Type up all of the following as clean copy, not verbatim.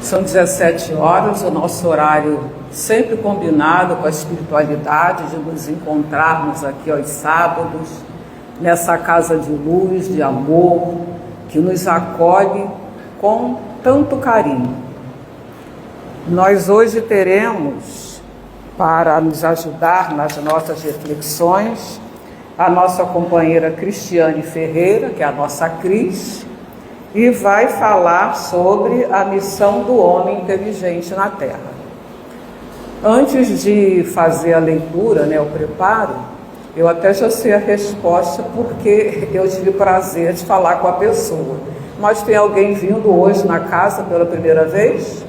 São 17 horas, o nosso horário sempre combinado com a espiritualidade de nos encontrarmos aqui aos sábados, nessa casa de luz, de amor, que nos acolhe com tanto carinho. Nós hoje teremos, para nos ajudar nas nossas reflexões, a nossa companheira Cristiane Ferreira, que é a nossa Cris, e vai falar sobre a missão do homem inteligente na Terra. Antes de fazer a leitura, o preparo, eu até já sei a resposta, porque eu tive o prazer de falar com a pessoa. Mas tem alguém vindo hoje na casa pela primeira vez?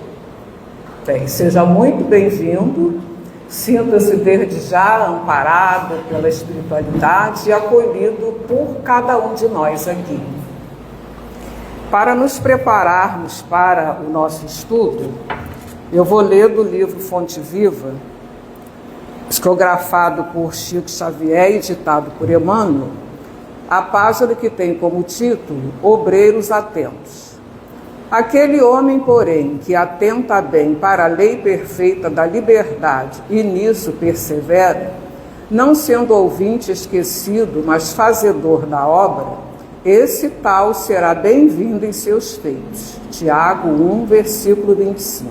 Tem. Seja muito bem-vindo. Sinta-se desde já amparado pela espiritualidade e acolhido por cada um de nós aqui. Para nos prepararmos para o nosso estudo, eu vou ler do livro Fonte Viva, psicografado por Chico Xavier e ditado por Emmanuel, a página que tem como título Obreiros Atentos. Aquele homem, porém, que atenta bem para a lei perfeita da liberdade e nisso persevera, não sendo ouvinte esquecido, mas fazedor da obra, esse tal será bem-vindo em seus feitos. Tiago 1, versículo 25.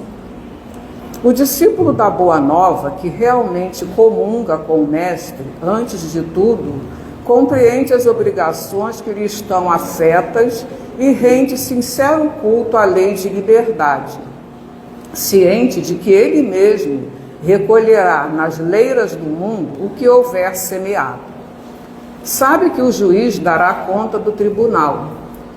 O discípulo da Boa Nova, que realmente comunga com o Mestre, antes de tudo, compreende as obrigações que lhe estão afetas e rende sincero culto à lei de liberdade, ciente de que ele mesmo recolherá nas leiras do mundo o que houver semeado. Sabe que o juiz dará conta do tribunal,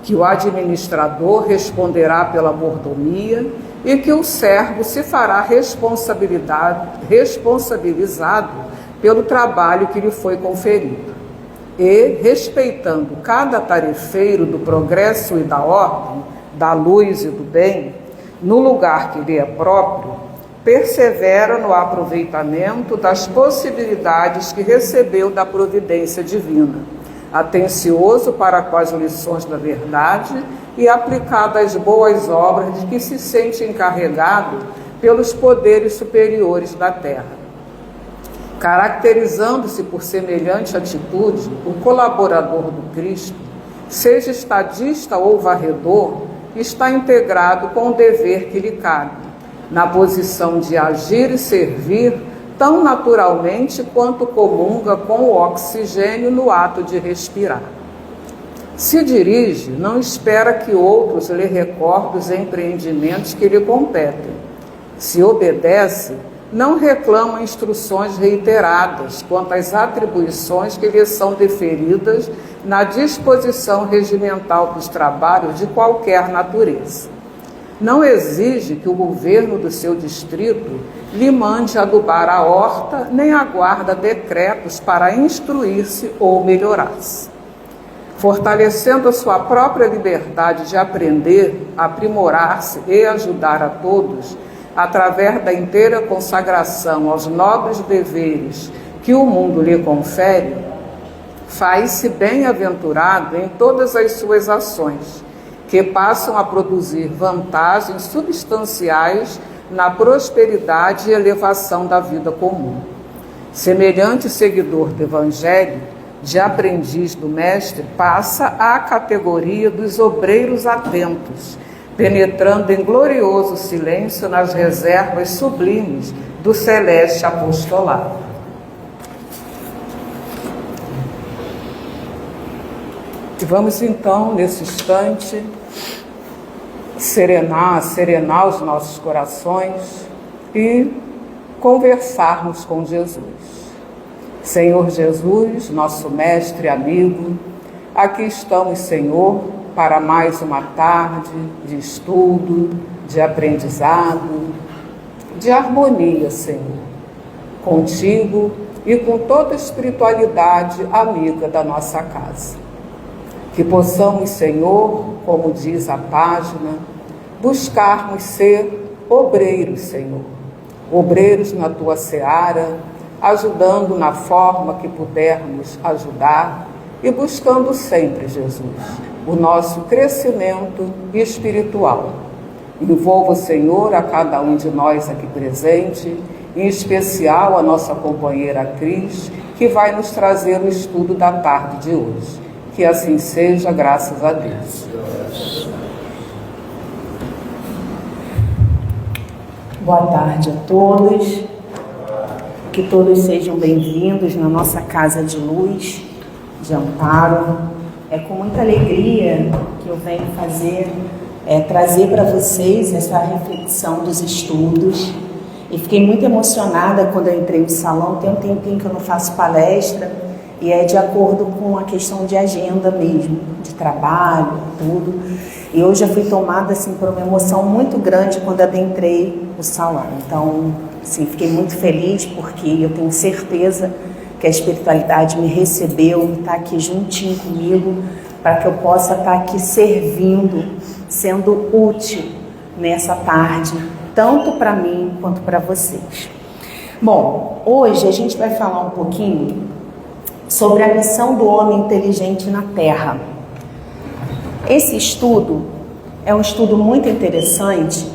que o administrador responderá pela mordomia e que o servo se fará responsabilizado pelo trabalho que lhe foi conferido. E, respeitando cada tarefeiro do progresso e da ordem, da luz e do bem, no lugar que lhe é próprio, persevera no aproveitamento das possibilidades que recebeu da providência divina, atencioso para com as lições da verdade e aplicado às boas obras de que se sente encarregado pelos poderes superiores da terra. Caracterizando-se por semelhante atitude, o colaborador do Cristo, seja estadista ou varredor, está integrado com o dever que lhe cabe, na posição de agir e servir tão naturalmente quanto comunga com o oxigênio no ato de respirar. Se dirige, não espera que outros lhe recordem os empreendimentos que lhe competem. Se obedece, não reclama instruções reiteradas quanto às atribuições que lhe são deferidas na disposição regimental dos trabalhos de qualquer natureza. Não exige que o governo do seu distrito lhe mande adubar a horta, nem aguarda decretos para instruir-se ou melhorar-se. Fortalecendo a sua própria liberdade de aprender, aprimorar-se e ajudar a todos, através da inteira consagração aos nobres deveres que o mundo lhe confere, faz-se bem-aventurado em todas as suas ações, que passam a produzir vantagens substanciais na prosperidade e elevação da vida comum. Semelhante seguidor do Evangelho, de aprendiz do Mestre, passa à categoria dos obreiros atentos, penetrando em glorioso silêncio nas reservas sublimes do celeste apostolado. E vamos então, nesse instante, serenar os nossos corações e conversarmos com Jesus. Senhor Jesus, nosso mestre e amigo, aqui estamos, Senhor, para mais uma tarde de estudo, de aprendizado, de harmonia, Senhor, contigo e com toda a espiritualidade amiga da nossa casa. Que possamos, Senhor, como diz a página, buscarmos ser obreiros, Senhor, obreiros na Tua seara, ajudando na forma que pudermos ajudar e buscando sempre, Jesus, o nosso crescimento espiritual. Envolva o Senhor a cada um de nós aqui presente, em especial a nossa companheira Cris, que vai nos trazer o estudo da tarde de hoje. Que assim seja, graças a Deus. Boa tarde a todos, que todos sejam bem-vindos na nossa casa de luz, de amparo. É com muita alegria que eu venho trazer para vocês essa reflexão dos estudos. E fiquei muito emocionada quando eu entrei no salão. Tem um tempinho que eu não faço palestra e é de acordo com a questão de agenda mesmo, de trabalho, tudo. E hoje eu fui tomada assim, por uma emoção muito grande quando adentrei o salão. Então, assim, fiquei muito feliz porque eu tenho certeza que a espiritualidade me recebeu e está aqui juntinho comigo para que eu possa estar aqui servindo, sendo útil nessa tarde, tanto para mim quanto para vocês. Bom, hoje a gente vai falar um pouquinho sobre a missão do homem inteligente na Terra. Esse estudo é um estudo muito interessante,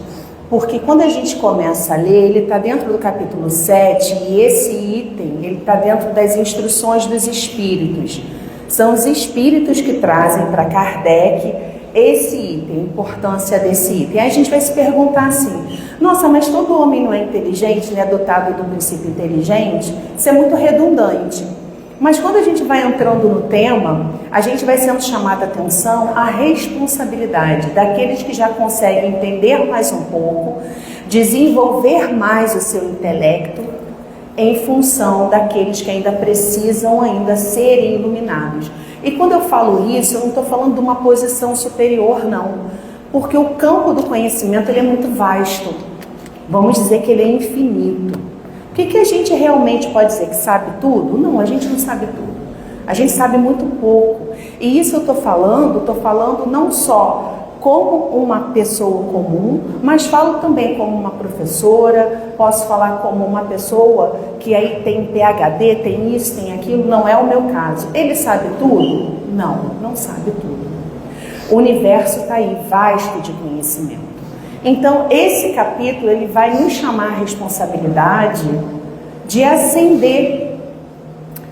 porque quando a gente começa a ler, ele está dentro do capítulo 7, e esse item, ele está dentro das instruções dos espíritos. São os espíritos que trazem para Kardec esse item, a importância desse item. Aí a gente vai se perguntar assim, nossa, mas todo homem não é inteligente, não é dotado do princípio inteligente? Isso é muito redundante. Mas quando a gente vai entrando no tema, a gente vai sendo chamada a atenção à responsabilidade daqueles que já conseguem entender mais um pouco, desenvolver mais o seu intelecto em função daqueles que ainda precisam serem iluminados. E quando eu falo isso, eu não estou falando de uma posição superior, não. Porque o campo do conhecimento ele é muito vasto. Vamos dizer que ele é infinito. O que a gente realmente pode dizer? Que sabe tudo? Não, a gente não sabe tudo. A gente sabe muito pouco. E isso eu estou falando não só como uma pessoa comum, mas falo também como uma professora, posso falar como uma pessoa que aí tem PhD, tem isso, tem aquilo, não é o meu caso. Ele sabe tudo? Não, não sabe tudo. O universo está aí, vasto de conhecimento. Então, esse capítulo, ele vai nos chamar a responsabilidade de acender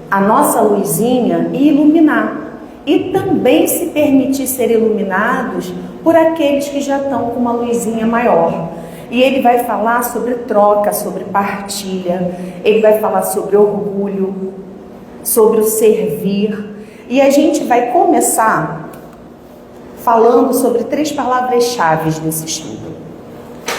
a nossa luzinha e iluminar. E também se permitir ser iluminados por aqueles que já estão com uma luzinha maior. E ele vai falar sobre troca, sobre partilha, ele vai falar sobre orgulho, sobre o servir. E a gente vai começar falando sobre 3 palavras-chave desse estudo: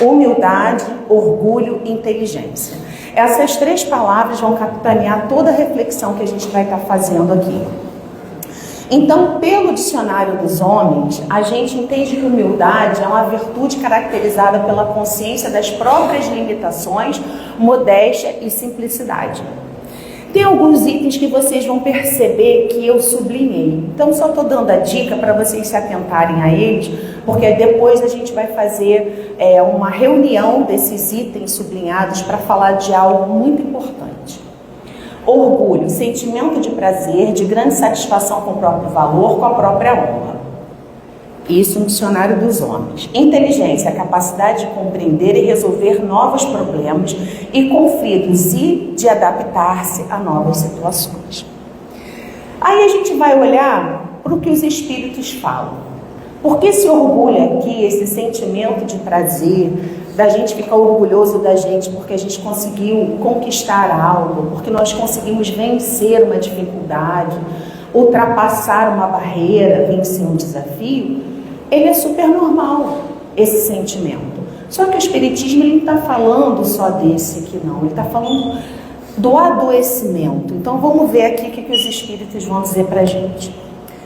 humildade, orgulho e inteligência. Essas 3 palavras vão capitanear toda a reflexão que a gente vai estar fazendo aqui. Então, pelo dicionário dos homens, a gente entende que humildade é uma virtude caracterizada pela consciência das próprias limitações, modéstia e simplicidade. Tem alguns itens que vocês vão perceber que eu sublinhei. Então, só estou dando a dica para vocês se atentarem a eles, porque depois a gente vai fazer uma reunião desses itens sublinhados para falar de algo muito importante. Orgulho, sentimento de prazer, de grande satisfação com o próprio valor, com a própria honra. Isso no dicionário dos homens. Inteligência, a capacidade de compreender e resolver novos problemas e conflitos e de adaptar-se a novas situações. Aí a gente vai olhar para o que os espíritos falam. Porque esse orgulho aqui, esse sentimento de prazer, da gente ficar orgulhoso da gente porque a gente conseguiu conquistar algo, porque nós conseguimos vencer uma dificuldade, ultrapassar uma barreira, vencer um desafio, ele é super normal, esse sentimento. Só que o Espiritismo ele não está falando só desse aqui não, ele está falando do adoecimento. Então vamos ver aqui o que os Espíritos vão dizer para a gente.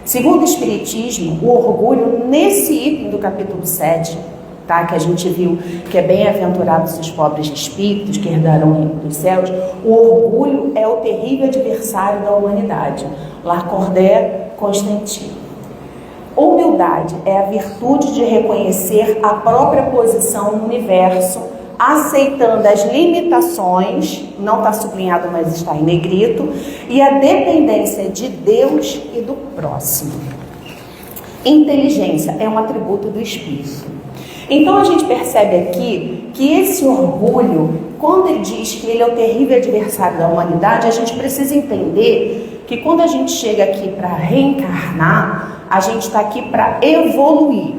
Segundo o Espiritismo, o orgulho, nesse item do capítulo 7, tá, que a gente viu que é bem-aventurados os pobres de espíritos, que herdarão o reino dos céus, o orgulho é o terrível adversário da humanidade. Lacordaire Constantino. Humildade é a virtude de reconhecer a própria posição no universo, aceitando as limitações, não está sublinhado, mas está em negrito, e a dependência de Deus e do próximo. Inteligência é um atributo do espírito. Então a gente percebe aqui que esse orgulho, quando ele diz que ele é o terrível adversário da humanidade, a gente precisa entender que quando a gente chega aqui para reencarnar, a gente está aqui para evoluir.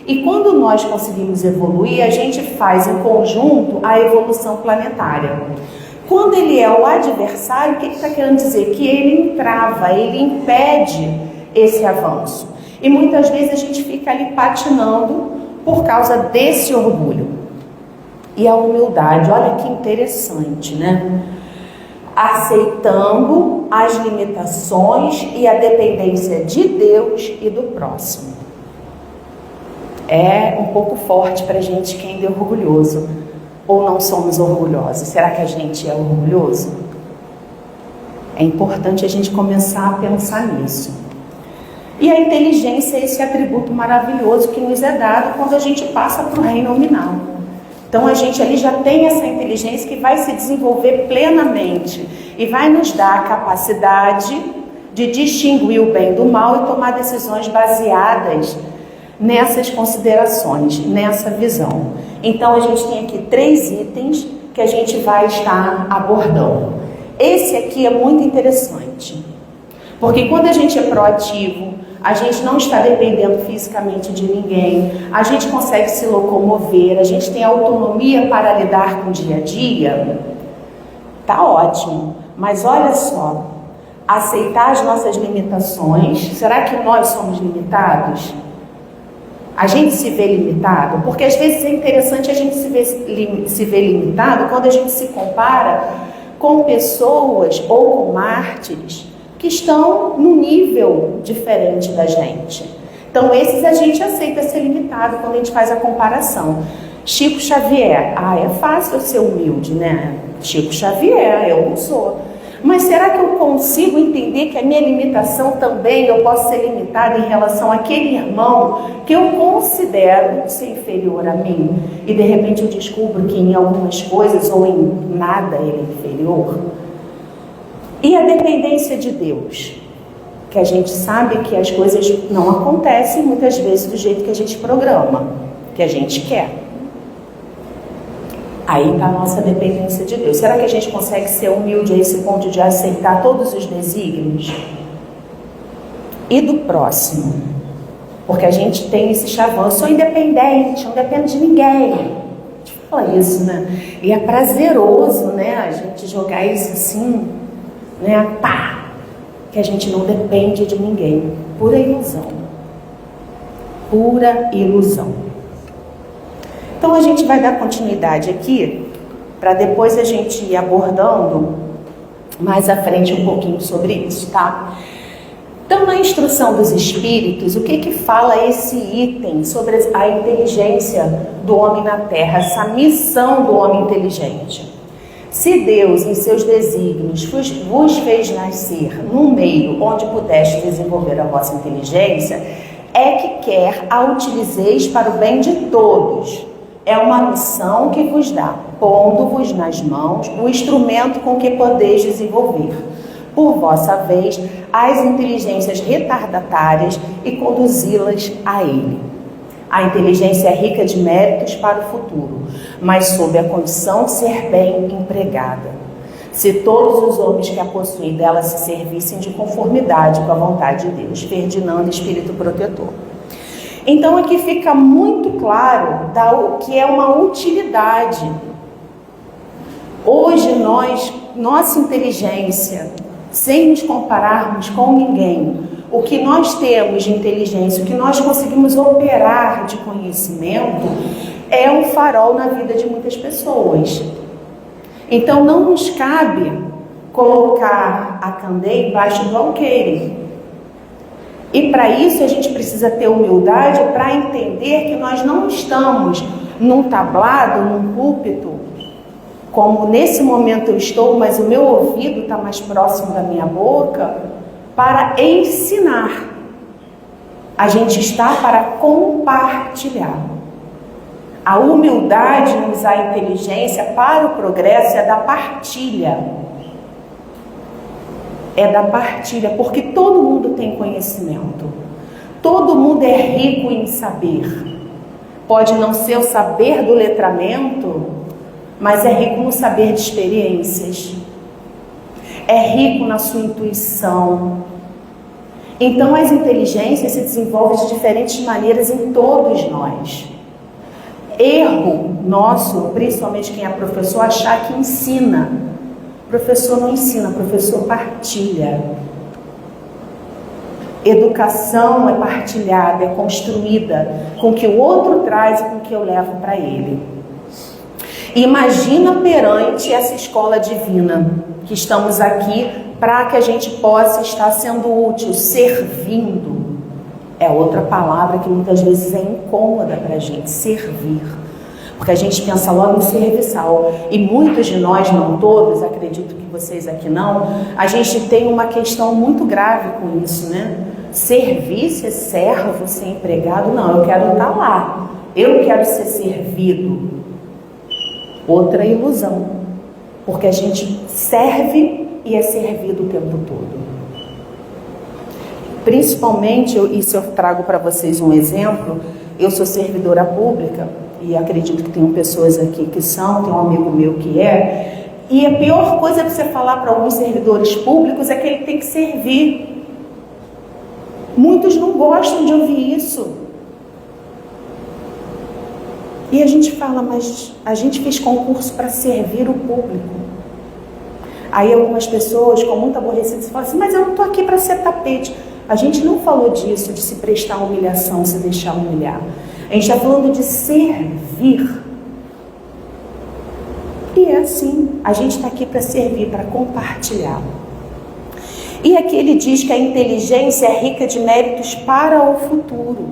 E quando nós conseguimos evoluir, a gente faz em conjunto a evolução planetária. Quando ele é o adversário, o que ele está querendo dizer? Que ele entrava, ele impede esse avanço. E muitas vezes a gente fica ali patinando por causa desse orgulho. E a humildade, olha que interessante, né? Aceitando as limitações e a dependência de Deus e do próximo. É um pouco forte para a gente que ainda é orgulhoso. Ou não somos orgulhosos? Será que a gente é orgulhoso? É importante a gente começar a pensar nisso. E a inteligência é esse atributo maravilhoso que nos é dado quando a gente passa para o reino nominal. Então a gente ali já tem essa inteligência que vai se desenvolver plenamente e vai nos dar a capacidade de distinguir o bem do mal e tomar decisões baseadas nessas considerações, nessa visão. Então a gente tem aqui 3 itens que a gente vai estar abordando. Esse aqui é muito interessante, porque quando a gente é proativo, a gente não está dependendo fisicamente de ninguém, a gente consegue se locomover, a gente tem autonomia para lidar com o dia a dia, tá ótimo. Mas olha só, aceitar as nossas limitações, será que nós somos limitados? A gente se vê limitado? Porque às vezes é interessante a gente se ver limitado quando a gente se compara com pessoas ou com mártires que estão num nível diferente da gente. Então esses a gente aceita ser limitado quando a gente faz a comparação. Chico Xavier, é fácil eu ser humilde, né? Chico Xavier, eu não sou. Mas será que eu consigo entender que a minha limitação também, eu posso ser limitada em relação àquele irmão que eu considero ser inferior a mim? E de repente eu descubro que em algumas coisas ou em nada ele é inferior? E a dependência de Deus? Que a gente sabe que as coisas não acontecem muitas vezes do jeito que a gente programa, que a gente quer. Aí está a nossa dependência de Deus. Será que a gente consegue ser humilde a esse ponto de aceitar todos os desígnios? E do próximo? Porque a gente tem esse chavão, eu sou independente, não dependo de ninguém. A gente fala isso, né? E é prazeroso, né? A gente jogar isso assim, né? Pá! Que a gente não depende de ninguém. Pura ilusão. Pura ilusão. Então a gente vai dar continuidade aqui, para depois a gente ir abordando mais à frente um pouquinho sobre isso, tá? Então na instrução dos espíritos, o que fala esse item sobre a inteligência do homem na Terra, essa missão do homem inteligente? Se Deus, em seus desígnios, vos fez nascer num meio onde pudeste desenvolver a vossa inteligência, é que quer a utilizeis para o bem de todos. É uma missão que vos dá, pondo-vos nas mãos o instrumento com que podeis desenvolver, por vossa vez, as inteligências retardatárias e conduzi-las a ele. A inteligência é rica de méritos para o futuro, mas sob a condição de ser bem empregada. Se todos os homens que a possuem dela se servissem de conformidade com a vontade de Deus. Ferdinando, Espírito Protetor. Então aqui fica muito claro o que é uma utilidade. Hoje nossa inteligência, sem nos compararmos com ninguém, o que nós temos de inteligência, o que nós conseguimos operar de conhecimento, é um farol na vida de muitas pessoas. Então não nos cabe colocar a candeia embaixo do alqueire. E para isso a gente precisa ter humildade para entender que nós não estamos num tablado, num púlpito, como nesse momento eu estou, mas o meu ouvido está mais próximo da minha boca, para ensinar. A gente está para compartilhar. A humildade nos dá inteligência para o progresso, é da partilha. É da partilha, porque todo mundo tem conhecimento. Todo mundo é rico em saber. Pode não ser o saber do letramento, mas é rico no saber de experiências. É rico na sua intuição. Então as inteligências se desenvolvem de diferentes maneiras em todos nós. Erro nosso, principalmente quem é professor, achar que ensina. Professor não ensina, professor partilha. Educação é partilhada, é construída com o que o outro traz e com o que eu levo para ele. Imagina perante essa escola divina que estamos aqui para que a gente possa estar sendo útil, servindo. É outra palavra que muitas vezes é incômoda para a gente, servir. Porque a gente pensa logo em serviçal. E muitos de nós, não todos, acredito que vocês aqui não, a gente tem uma questão muito grave com isso, né? Servir, ser servo, ser empregado, não, eu quero estar lá. Eu quero ser servido. Outra ilusão. Porque a gente serve e é servido o tempo todo. Principalmente, isso eu trago para vocês um exemplo, eu sou servidora pública, e acredito que tem pessoas aqui que são, tem um amigo meu que é, e a pior coisa que você falar para alguns servidores públicos é que ele tem que servir. Muitos não gostam de ouvir isso. E a gente fala, mas a gente fez concurso para servir o público. Aí algumas pessoas, com muita aborrecida, falam assim, mas eu não estou aqui para ser tapete. A gente não falou disso, de se prestar humilhação, se deixar humilhar. A gente está falando de servir. E é assim, a gente está aqui para servir, para compartilhar. E aqui ele diz que a inteligência é rica de méritos para o futuro.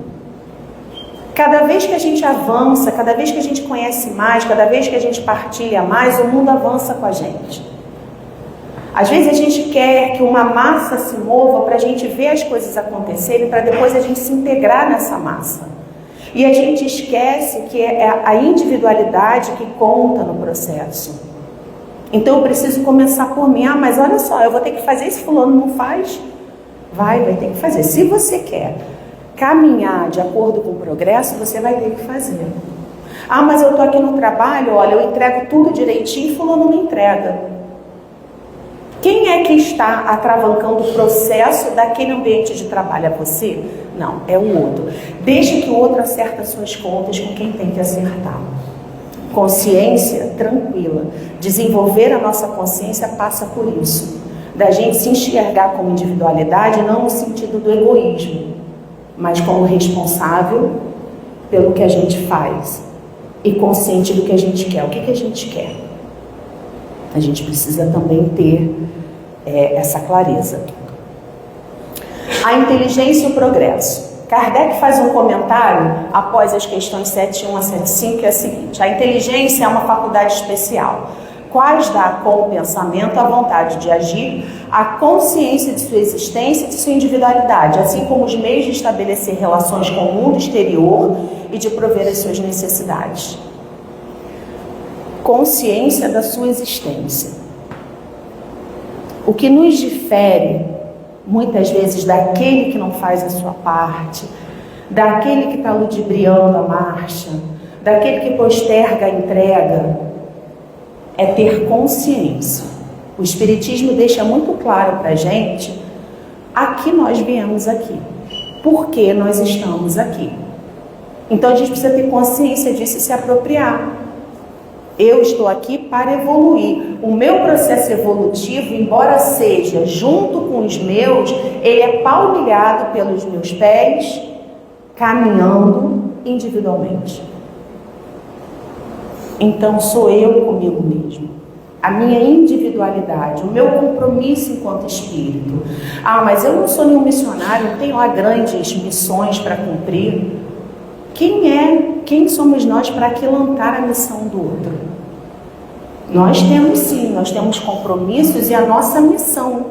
Cada vez que a gente avança, cada vez que a gente conhece mais, cada vez que a gente partilha mais, o mundo avança com a gente. Às vezes a gente quer que uma massa se mova para a gente ver as coisas acontecerem, para depois a gente se integrar nessa massa. E a gente esquece que é a individualidade que conta no processo. Então eu preciso começar por mim. Ah, mas olha só, eu vou ter que fazer isso, fulano não faz? Vai ter que fazer. Se você quer caminhar de acordo com o progresso, você vai ter que fazer. Ah, mas eu estou aqui no trabalho, olha, eu entrego tudo direitinho e fulano não entrega. Quem é que está atravancando o processo daquele ambiente de trabalho? É você? Não, é o outro. Deixa que o outro acerte as suas contas com quem tem que acertar. Consciência tranquila. Desenvolver a nossa consciência passa por isso. Da gente se enxergar como individualidade, não no sentido do egoísmo, mas como responsável pelo que a gente faz e consciente do que a gente quer. O que a gente quer? A gente precisa também ter essa clareza. A inteligência e o progresso. Kardec faz um comentário após as questões 7.1 a 7.5, que é a seguinte: a inteligência é uma faculdade especial, quais dá com o pensamento a vontade de agir, a consciência de sua existência e de sua individualidade, assim como os meios de estabelecer relações com o mundo exterior e de prover as suas necessidades. Consciência da sua existência. O que nos difere, muitas vezes, daquele que não faz a sua parte, daquele que está ludibriando a marcha, daquele que posterga a entrega, é ter consciência. O Espiritismo deixa muito claro para a gente a que nós viemos aqui, por que nós estamos aqui. Então a gente precisa ter consciência disso e se apropriar. Eu estou aqui para evoluir. O meu processo evolutivo, embora seja junto com os meus, ele é palmilhado pelos meus pés, caminhando individualmente. Então sou eu comigo mesmo. A minha individualidade, o meu compromisso enquanto espírito. Ah, mas eu não sou nenhum missionário, não tenho lá grandes missões para cumprir. Quem somos nós para aquilantar a missão do outro? Nós temos sim, nós temos compromissos e a nossa missão,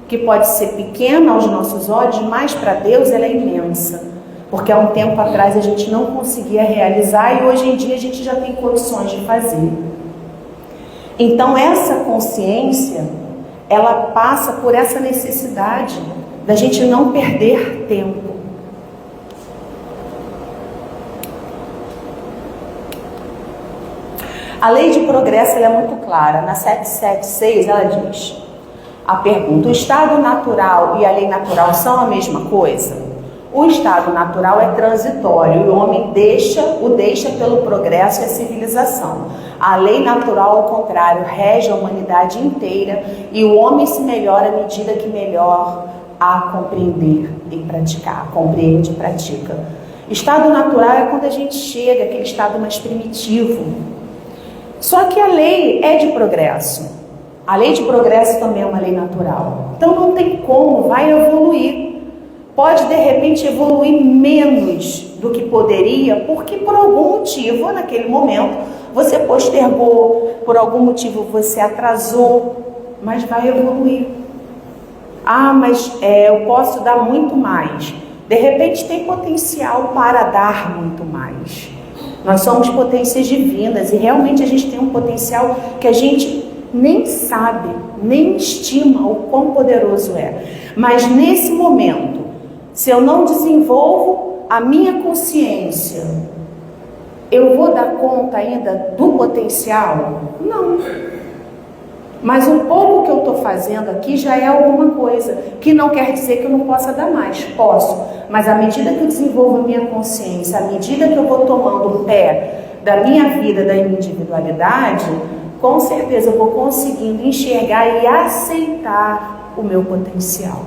que pode ser pequena aos nossos olhos, mas para Deus ela é imensa. Porque há um tempo atrás a gente não conseguia realizar e hoje em dia a gente já tem condições de fazer. Então essa consciência, ela passa por essa necessidade da gente não perder tempo. A lei de progresso ela é muito clara. Na 776 ela diz: a pergunta, o estado natural e a lei natural são a mesma coisa? O estado natural é transitório e o homem o deixa pelo progresso e a civilização. A lei natural, ao contrário, rege a humanidade inteira e o homem se melhora à medida que melhor a compreender e praticar, compreende e pratica. Estado natural é quando a gente chega àquele estado mais primitivo. Só que a lei é de progresso. A lei de progresso também é uma lei natural. Então não tem como, vai evoluir. Pode de repente evoluir menos do que poderia, porque por algum motivo, naquele momento, você postergou, por algum motivo você atrasou, mas vai evoluir. Ah, mas eu posso dar muito mais. De repente tem potencial para dar muito mais. Nós somos potências divinas e realmente a gente tem um potencial que a gente nem sabe, nem estima o quão poderoso é. Mas nesse momento, se eu não desenvolvo a minha consciência, eu vou dar conta ainda do potencial? Não. Mas o pouco que eu estou fazendo aqui já é alguma coisa, que não quer dizer que eu não possa dar mais. Posso, mas à medida que eu desenvolvo a minha consciência, à medida que eu vou tomando o pé da minha vida, da minha individualidade, com certeza eu vou conseguindo enxergar e aceitar o meu potencial.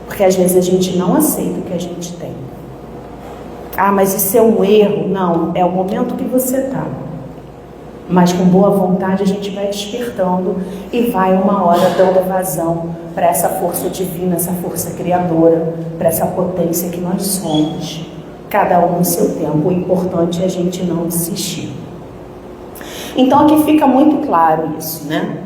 Porque às vezes a gente não aceita o que a gente tem. Ah, mas isso é um erro. Não, é o momento que você está. Mas com boa vontade a gente vai despertando e vai uma hora dando vazão para essa força divina, essa força criadora, para essa potência que nós somos. Cada um no seu tempo. O importante é a gente não desistir. Então aqui fica muito claro isso, né?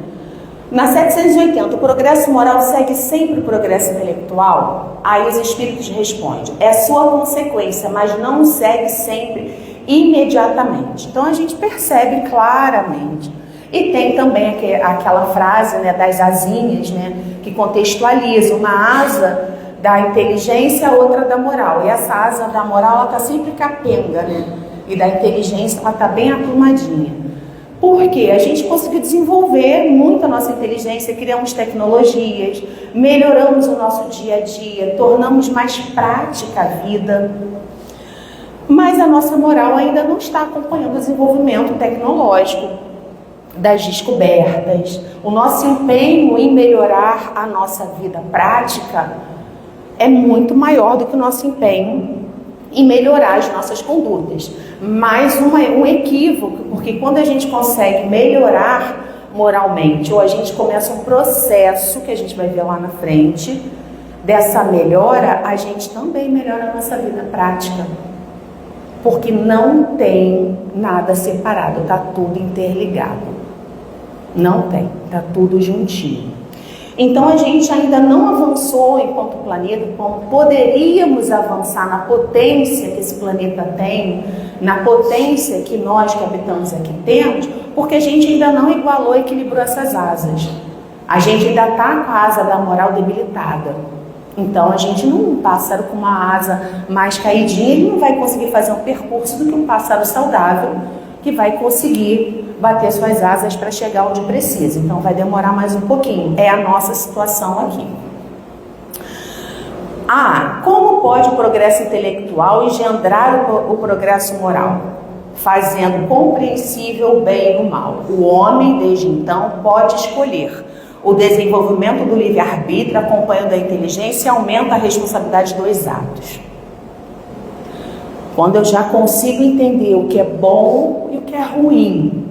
Na 780, o progresso moral segue sempre o progresso intelectual? Aí os espíritos respondem, é sua consequência, mas não segue sempre imediatamente. Então a gente percebe claramente. E tem também aquela frase, né, das asinhas, né, que contextualiza uma asa da inteligência, a outra da moral. E essa asa da moral, ela está sempre capenga, né? E da inteligência, ela está bem aplumadinha. Porque a gente conseguiu desenvolver muito a nossa inteligência, criamos tecnologias, melhoramos o nosso dia a dia, tornamos mais prática a vida. Mas a nossa moral ainda não está acompanhando o desenvolvimento tecnológico, das descobertas. O nosso empenho em melhorar a nossa vida prática é muito maior do que o nosso empenho em melhorar as nossas condutas. Mais um equívoco, porque quando a gente consegue melhorar moralmente, ou a gente começa um processo que a gente vai ver lá na frente, dessa melhora, a gente também melhora a nossa vida prática. Porque não tem nada separado, está tudo interligado. Não tem, está tudo juntinho. Então a gente ainda não avançou enquanto planeta como poderíamos avançar na potência que esse planeta tem, na potência que nós que habitamos aqui temos, porque a gente ainda não igualou e equilibrou essas asas. A gente ainda está com a asa da moral debilitada. Então a gente não é um pássaro com uma asa mais caidinha, ele não vai conseguir fazer um percurso do que um pássaro saudável, que vai conseguir bater suas asas para chegar onde precisa. Então vai demorar mais um pouquinho. É a nossa situação aqui. Como pode o progresso intelectual engendrar o progresso moral? Fazendo compreensível o bem e o mal. O homem, desde então, pode escolher. O desenvolvimento do livre-arbítrio, acompanhando a inteligência, aumenta a responsabilidade dos atos. Quando eu já consigo entender o que é bom e o que é ruim,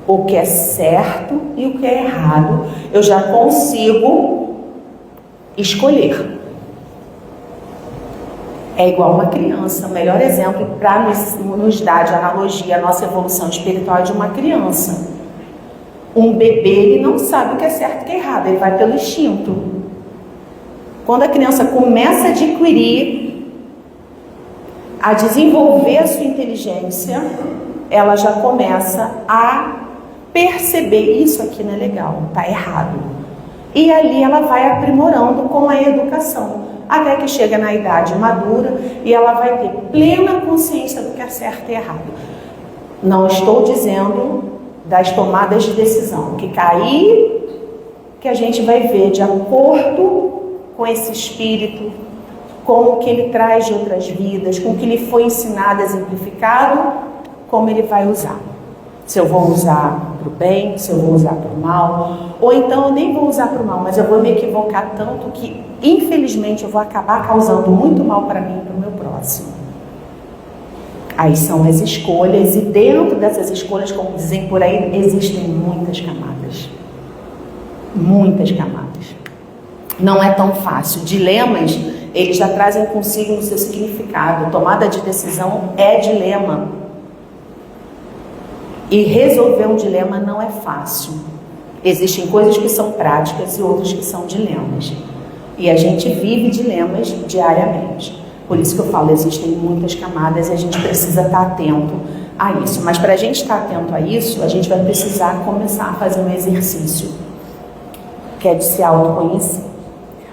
o que é certo e o que é errado, eu já consigo escolher. É igual uma criança. O melhor exemplo para nos dar de analogia a nossa evolução espiritual é de uma criança. Um bebê, ele não sabe o que é certo e o que é errado, ele vai pelo instinto. Quando a criança começa a adquirir, a desenvolver a sua inteligência, ela já começa a perceber, isso aqui não é legal, está errado. E ali ela vai aprimorando com a educação, até que chega na idade madura e ela vai ter plena consciência do que é certo e errado. Não estou dizendo das tomadas de decisão, que aí que a gente vai ver de acordo com esse espírito, com o que ele traz de outras vidas, com o que lhe foi ensinado, exemplificado, como ele vai usar. Se eu vou usar para o bem, se eu vou usar para o mal, ou então eu nem vou usar para o mal, mas eu vou me equivocar tanto que, infelizmente, eu vou acabar causando muito mal para mim e para o meu próximo. Aí são as escolhas, e dentro dessas escolhas, como dizem por aí, existem muitas camadas. Muitas camadas. Não é tão fácil. Dilemas, eles já trazem consigo no seu significado. Tomada de decisão é dilema. E resolver um dilema não é fácil. Existem coisas que são práticas e outras que são dilemas. E a gente vive dilemas diariamente. Por isso que eu falo, existem muitas camadas e a gente precisa estar atento a isso. Mas para a gente estar atento a isso, a gente vai precisar começar a fazer um exercício, que é de se autoconhecer.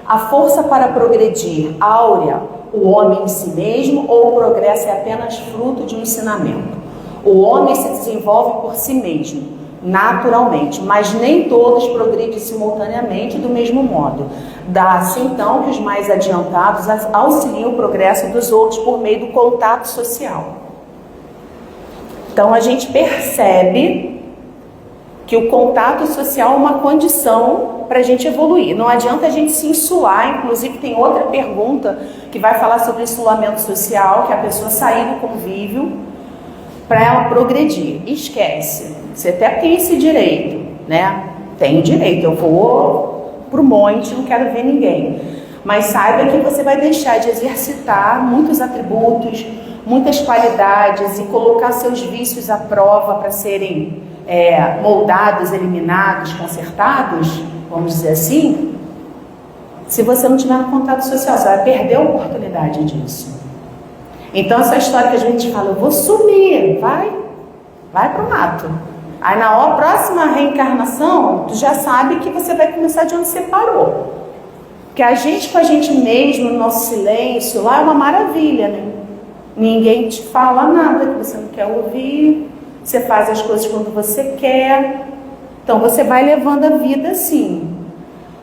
A força para progredir áurea o homem em si mesmo, ou o progresso é apenas fruto de um ensinamento? O homem se desenvolve por si mesmo, naturalmente, mas nem todos progridem simultaneamente do mesmo modo. Dá-se então que os mais adiantados auxiliam o progresso dos outros por meio do contato social. Então a gente percebe que o contato social é uma condição para a gente evoluir. Não adianta a gente se insular. Inclusive tem outra pergunta que vai falar sobre insulamento social, que é a pessoa sair do convívio para ela progredir. Esquece. Você até tem esse direito, né? Tem o direito. Eu vou pro monte, não quero ver ninguém. Mas saiba que você vai deixar de exercitar muitos atributos, muitas qualidades e colocar seus vícios à prova para serem moldados, eliminados, consertados, vamos dizer assim. Se você não tiver no contato social, você vai perder a oportunidade disso. Então essa história que a gente fala, eu vou sumir, vai pro mato. Aí na próxima reencarnação, tu já sabe que você vai começar de onde você parou. Porque a gente com a gente mesmo, no nosso silêncio, lá é uma maravilha, né? Ninguém te fala nada que você não quer ouvir, você faz as coisas quando você quer. Então você vai levando a vida assim.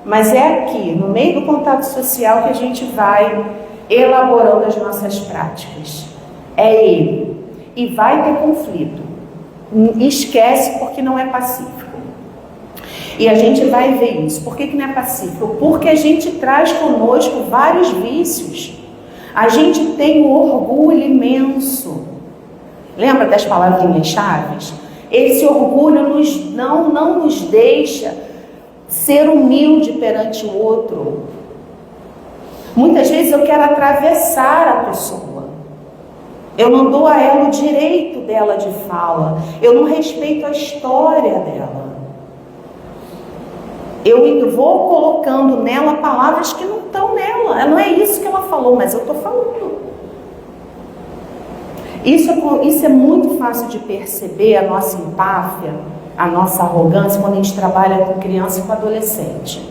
Mas é aqui, no meio do contato social, que a gente vai elaborando as nossas práticas. É ele. E vai ter conflito. Esquece, porque não é pacífico. E a gente vai ver isso. Por que não é pacífico? Porque a gente traz conosco vários vícios. A gente tem um orgulho imenso. Lembra das palavrinhas-chave? Esse orgulho não nos deixa ser humilde perante o outro. Muitas vezes eu quero atravessar a pessoa. Eu não dou a ela o direito dela de fala. Eu não respeito a história dela. Eu vou colocando nela palavras que não estão nela. Não é isso que ela falou, mas eu estou falando. Isso é muito fácil de perceber, a nossa empáfia, a nossa arrogância, quando a gente trabalha com criança e com adolescente.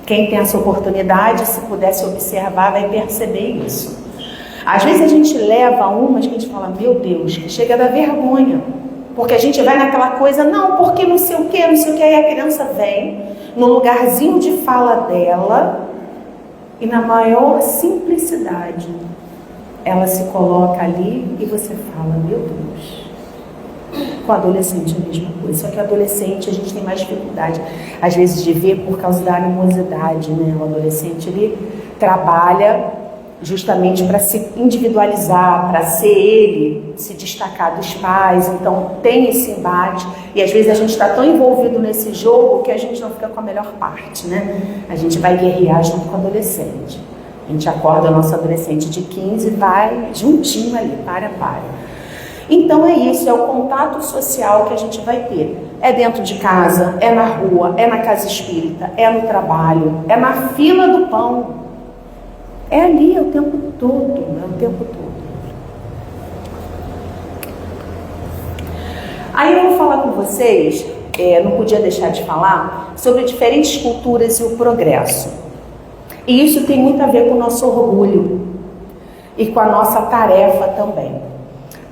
Quem tem essa oportunidade, se pudesse observar, vai perceber isso. Às vezes a gente leva umas que a gente fala, meu Deus, que chega a dar vergonha. Porque a gente vai naquela coisa, não, porque não sei o que, aí a criança vem no lugarzinho de fala dela e na maior simplicidade ela se coloca ali e você fala, meu Deus. Com o adolescente é a mesma coisa, só que o adolescente a gente tem mais dificuldade às vezes de ver por causa da animosidade, né? O adolescente ele trabalha justamente para se individualizar, para ser ele, se destacar dos pais. Então tem esse embate e às vezes a gente está tão envolvido nesse jogo que a gente não fica com a melhor parte, né? A gente vai guerrear junto com o adolescente. A gente acorda o nosso adolescente de 15 e vai juntinho ali, para. Então é isso, é o contato social que a gente vai ter. É dentro de casa, é na rua, é na casa espírita, é no trabalho, é na fila do pão. É ali, é o tempo todo, Aí eu vou falar com vocês, não podia deixar de falar, sobre diferentes culturas e o progresso. E isso tem muito a ver com o nosso orgulho e com a nossa tarefa também.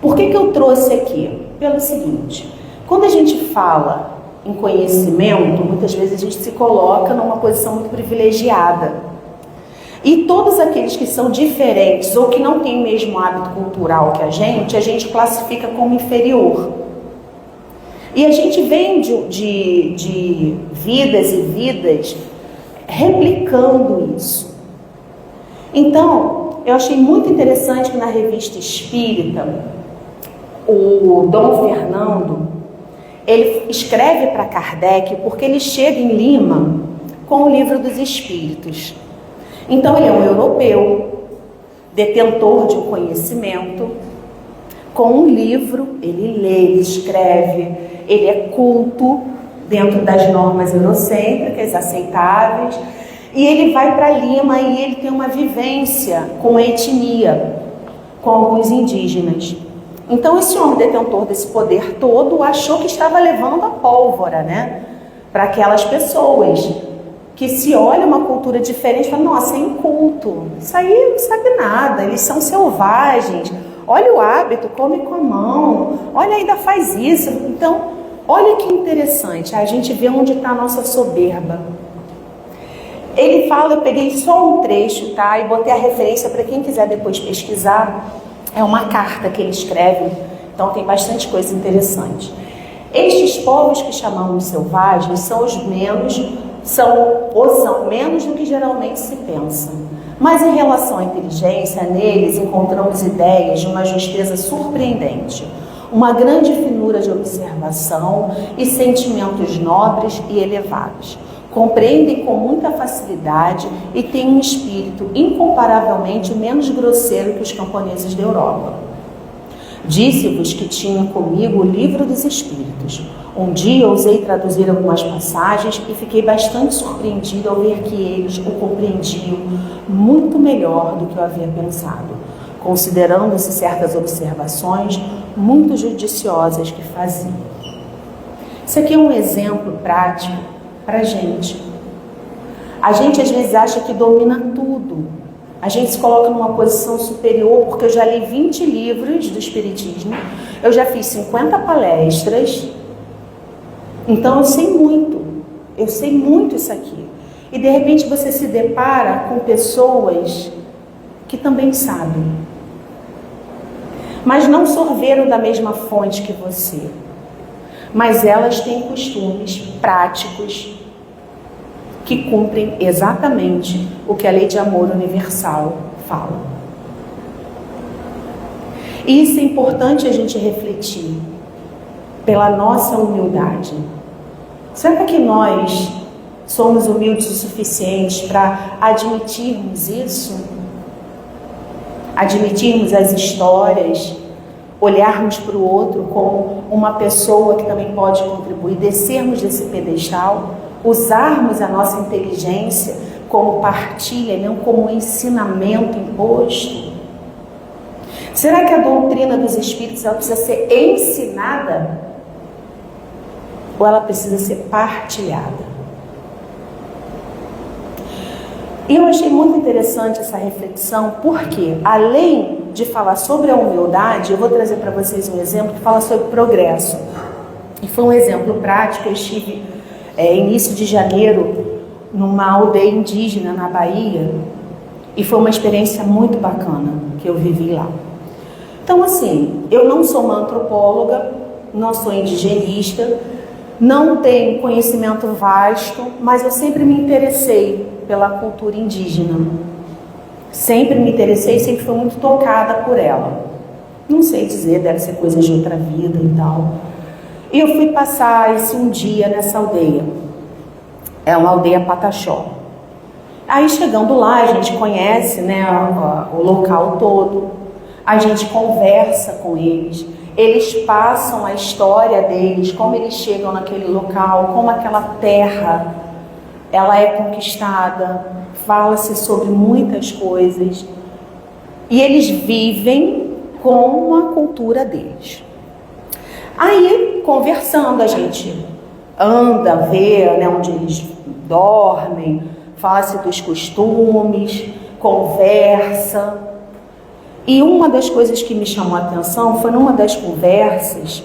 Por que eu trouxe aqui? pelo seguinte: quando a gente fala em conhecimento, muitas vezes a gente se coloca numa posição muito privilegiada. E todos aqueles que são diferentes ou que não têm o mesmo hábito cultural que a gente classifica como inferior. E a gente vem de vidas e vidas replicando isso. Então, eu achei muito interessante que na Revista Espírita, o Dom Fernando, ele escreve para Kardec porque ele chega em Lima com o Livro dos Espíritos. Então ele é um europeu, detentor de um conhecimento, com um livro, ele lê, ele escreve, ele é culto dentro das normas eurocêntricas aceitáveis, e ele vai para Lima e ele tem uma vivência com a etnia, com alguns indígenas. Então esse homem detentor desse poder todo achou que estava levando a pólvora, né, para aquelas pessoas que se olha uma cultura diferente e fala: nossa, é inculto, isso aí não sabe nada, eles são selvagens, olha o hábito, come com a mão, olha, ainda faz isso. Então, olha que interessante, a gente vê onde está a nossa soberba. Ele fala, eu peguei só um trecho, tá, e botei a referência para quem quiser depois pesquisar. É uma carta que ele escreve, então tem bastante coisa interessante. Estes povos que chamamos selvagens são menos do que geralmente se pensa. Mas em relação à inteligência, neles encontramos ideias de uma justeza surpreendente, uma grande finura de observação e sentimentos nobres e elevados. Compreendem com muita facilidade e têm um espírito incomparavelmente menos grosseiro que os camponeses da Europa. Disse-vos que tinha comigo o Livro dos Espíritos. Um dia ousei traduzir algumas passagens e fiquei bastante surpreendido ao ver que eles o compreendiam muito melhor do que eu havia pensado, considerando-se certas observações muito judiciosas que faziam. Isso aqui é um exemplo prático para a gente. A gente às vezes acha que domina tudo. A gente se coloca numa posição superior, porque eu já li 20 livros do Espiritismo, eu já fiz 50 palestras, então eu sei muito isso aqui. E de repente você se depara com pessoas que também sabem, mas não sorveram da mesma fonte que você, mas elas têm costumes práticos que cumprem exatamente o que a lei de amor universal fala. E isso é importante a gente refletir pela nossa humildade. Será que nós somos humildes o suficiente para admitirmos isso? Admitirmos as histórias, olharmos para o outro como uma pessoa que também pode contribuir, descermos desse pedestal, usarmos a nossa inteligência como partilha, não como ensinamento imposto? Será que a doutrina dos Espíritos ela precisa ser ensinada? Ou ela precisa ser partilhada? E eu achei muito interessante essa reflexão, porque além de falar sobre a humildade, eu vou trazer para vocês um exemplo que fala sobre progresso. E foi um exemplo prático. Eu estive início de janeiro numa aldeia indígena na Bahia, e foi uma experiência muito bacana que eu vivi lá. Então, assim, eu não sou uma antropóloga, não sou indigenista, não tenho conhecimento vasto, mas eu sempre me interessei pela cultura indígena. Sempre me interessei, sempre fui muito tocada por ela. Não sei dizer, deve ser coisa de outra vida e tal. E eu fui passar um dia nessa aldeia. É uma aldeia Pataxó. Aí chegando lá, a gente conhece, né, o local todo. A gente conversa com eles. Eles passam a história deles, como eles chegam naquele local, como aquela terra ela é conquistada. Fala-se sobre muitas coisas. E eles vivem com a cultura deles. Aí, conversando, a gente anda, vê, né, onde eles dormem, fala-se dos costumes, conversa. E uma das coisas que me chamou a atenção foi numa das conversas,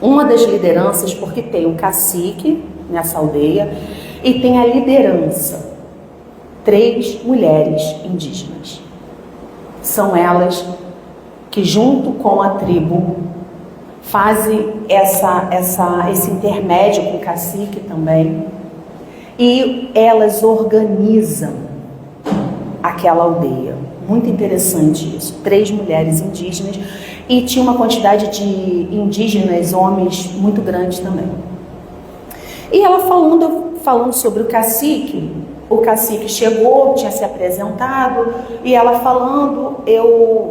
uma das lideranças, porque tem o cacique nessa aldeia e tem a liderança, 3 mulheres indígenas. São elas que, junto com a tribo, fazem esse intermédio com o cacique também, e elas organizam aquela aldeia. Muito interessante isso. 3 mulheres indígenas, e tinha uma quantidade de indígenas, homens, muito grande também. E ela falando sobre o cacique chegou, tinha se apresentado, e ela falando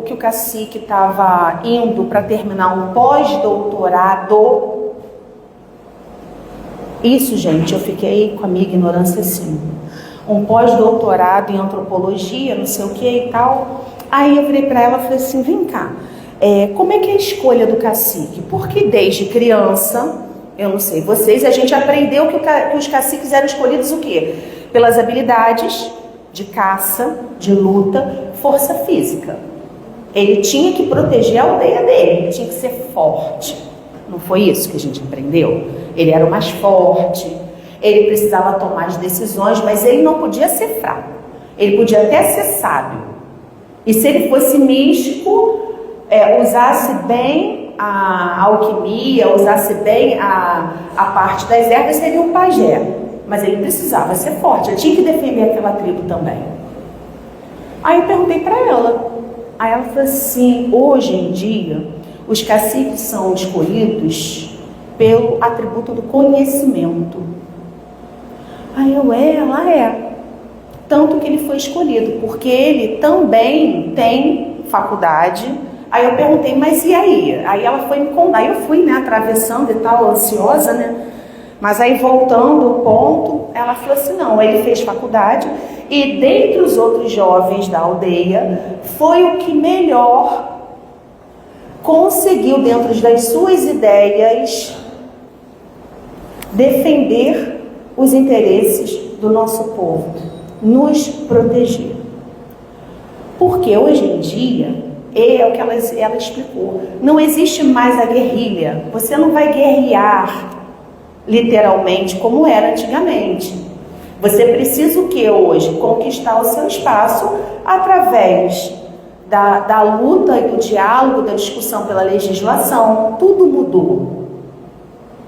que o cacique estava indo para terminar um pós-doutorado. Isso, gente, eu fiquei com a minha ignorância assim. Um pós-doutorado em antropologia, não sei o que e tal. Aí eu virei para ela e falei assim, vem cá, como é que é a escolha do cacique? Porque desde criança, eu não sei vocês, a gente aprendeu que os caciques eram escolhidos o quê? Pelas habilidades de caça, de luta, força física. Ele tinha que proteger a aldeia dele, ele tinha que ser forte. Não foi isso que a gente aprendeu? Ele era o mais forte, ele precisava tomar as decisões, mas ele não podia ser fraco. Ele podia até ser sábio. E se ele fosse místico, usasse bem a alquimia, usasse bem a parte das ervas, seria um pajé. Mas ele precisava ser forte, ele tinha que defender aquela tribo também. Aí eu perguntei para ela. Aí ela falou assim, hoje em dia, os caciques são escolhidos pelo atributo do conhecimento. Aí ela é. Tanto que ele foi escolhido, porque ele também tem faculdade. Aí eu perguntei, mas e aí? Aí ela foi me contar. Aí eu fui, atravessando e tal, ansiosa, Mas aí, voltando ao ponto, ela falou assim, não, ele fez faculdade e dentre os outros jovens da aldeia, foi o que melhor conseguiu, dentro das suas ideias, defender os interesses do nosso povo, nos proteger. Porque hoje em dia, é o que ela explicou, não existe mais a guerrilha, você não vai guerrear literalmente como era antigamente. Você precisa o que hoje? Conquistar o seu espaço através da luta e do diálogo, da discussão pela legislação. Tudo mudou.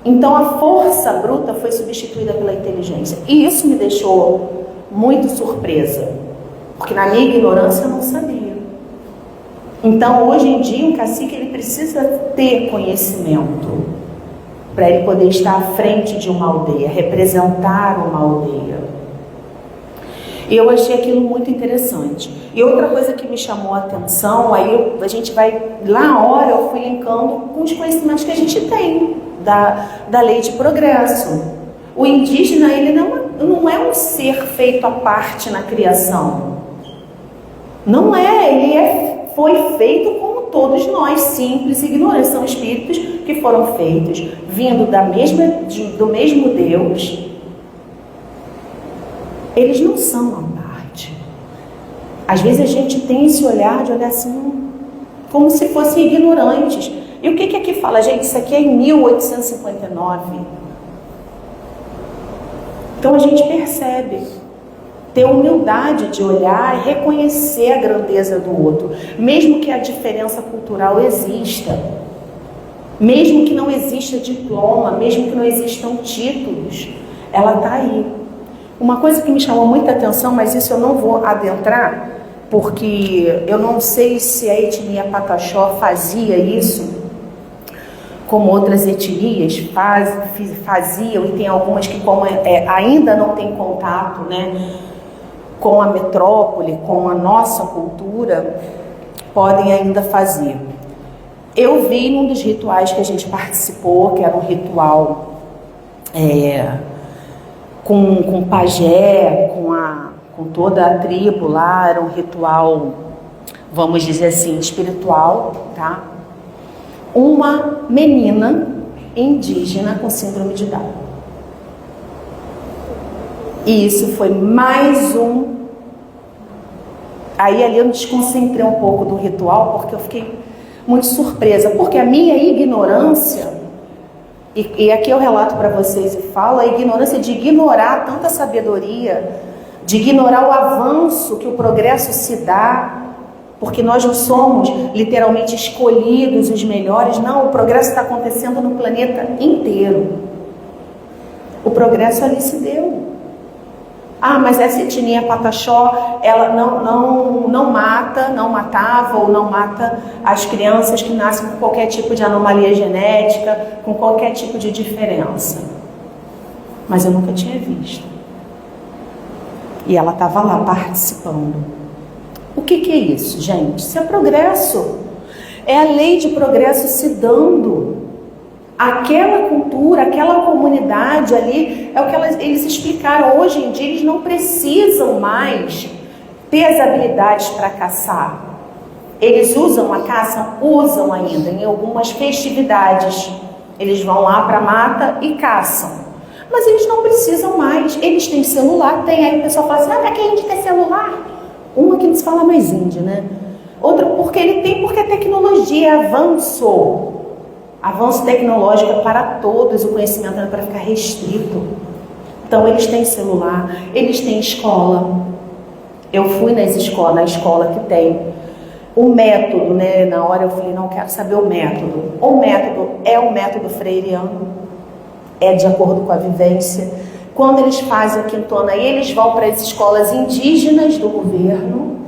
Então a força bruta foi substituída pela inteligência. E isso me deixou muito surpresa, porque na minha ignorância eu não sabia. Então hoje em dia um cacique ele precisa ter conhecimento para ele poder estar à frente de uma aldeia, representar uma aldeia. Eu achei aquilo muito interessante. E outra coisa que me chamou a atenção, aí a gente vai, lá na hora eu fui linkando com os conhecimentos que a gente tem da lei de progresso. O indígena, ele não é um ser feito à parte na criação. Não é, ele foi feito como todos nós, simples e ignorantes. São espíritos que foram feitos, vindo do mesmo Deus. Eles não são à parte. Às vezes a gente tem esse olhar de olhar assim, como se fossem ignorantes. E o que aqui fala? Gente, isso aqui é em 1859. Então a gente percebe, ter humildade de olhar e reconhecer a grandeza do outro, mesmo que a diferença cultural exista, mesmo que não exista diploma, mesmo que não existam títulos, ela está aí. Uma coisa que me chamou muita atenção, mas isso eu não vou adentrar, porque eu não sei se a etnia Pataxó fazia isso, como outras etnias faziam, e tem algumas que como ainda não tem contato, com a metrópole, com a nossa cultura, podem ainda fazer. Eu vi num dos rituais que a gente participou, que era um ritual com pajé, com toda a tribo lá, era um ritual, vamos dizer assim, espiritual, tá? Uma menina indígena com síndrome de Down. E isso foi mais um... Aí ali eu me desconcentrei um pouco do ritual, porque eu fiquei muito surpresa, porque a minha ignorância E aqui eu relato para vocês e falo a ignorância de ignorar tanta sabedoria, de ignorar o avanço que o progresso se dá, porque nós não somos literalmente escolhidos, os melhores. Não, o progresso está acontecendo no planeta inteiro. O progresso ali se deu. Ah, mas essa etnia Pataxó, ela não matava ou não mata as crianças que nascem com qualquer tipo de anomalia genética, com qualquer tipo de diferença. Mas eu nunca tinha visto. E ela estava lá participando. O que é isso, gente? Isso é progresso. É a lei de progresso se dando. Aquela cultura, aquela comunidade ali, é o que eles explicaram. Hoje em dia eles não precisam mais ter as habilidades para caçar. Eles usam a caça? Usam ainda, em algumas festividades. Eles vão lá para a mata e caçam. Mas eles não precisam mais. Eles têm celular, tem. Aí o pessoal fala assim, para que a gente tem celular? Uma que não se fala mais índio, né? Outra porque ele tem, porque a tecnologia avançou. Avanço tecnológico é para todos, o conhecimento não é para ficar restrito. Então eles têm celular, eles têm escola. Eu fui na escola que tem o método, né? Na hora eu falei, não quero saber o método. O método é o método freiriano, é de acordo com a vivência. Quando eles fazem a quintona, eles vão para as escolas indígenas do governo